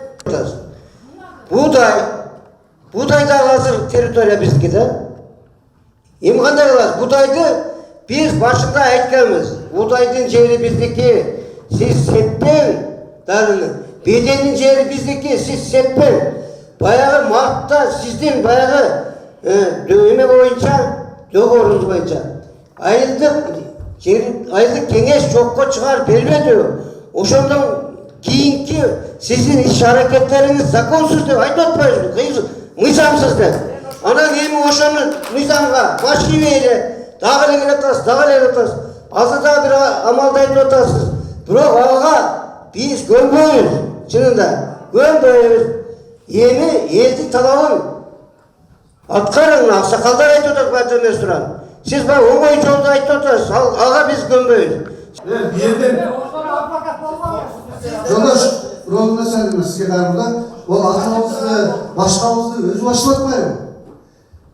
buğday da hazır teritoriya bizgide. İmkanda kalır. Buğdaydı biz başında aytkanımız. Buğdaydın yeri bizdeki siz seppen darını. Bedenin yeri bizdeki siz seppen. Bayağı Mart'ta sizden bayağı dövme boyunca doğrunuz boyunca. Aylık kengeş çokko çıkar belmedi. Oşondan keyinki sizin iş hareketleriniz zakonsuz dep aytpaysınız. Mıysamsız dep. Ana keyimi oşonun mıysamga başlayıveyle dağ ele atasiz. Azıda bir amalda aytып atasız. Bırak ağa biz gönböyüz. Çınında gönböyüz. Yeni eldi talabın. Atkarın aksakallar aytып atar batırmez turan. Siz bana oğay yolda aytып atasız. Ağa biz gönböyüz. Жолдош, бирок сен сизге дайырмында, ол атабызды, башкабызды өзү баштабайбы?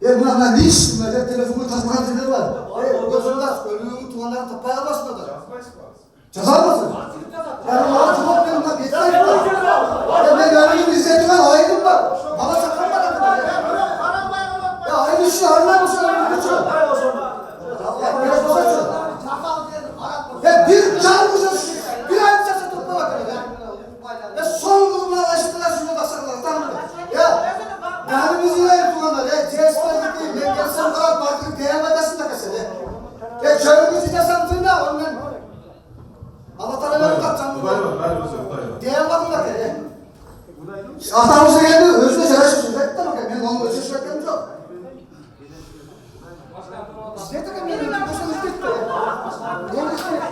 Мына не иш? Мына телефонго тартылган жердер бар. Жолдош, өлүгүңдүн туугандарын таппай калбайсыңбы да? Жаза албайсың? Ага жооп берип мына бетке айтып. Мен өлүгүмдү издеп турган айылым бар. Бала чакам бар. Айыл үчүн арнайы ошо өлүгүчү. Bir canımızın bir ay çasa toplamak ya son bulunma aşkına şunu basarlar tamam mı? Ya yanımızın ayı tuğanlar ya CSP'deki mengesel olarak bakın kıyametasında kesede. Ya çölümüzü de santığında ondan Anlatana kapacağım. Diğer bakın da kere. Atamızda geldi özde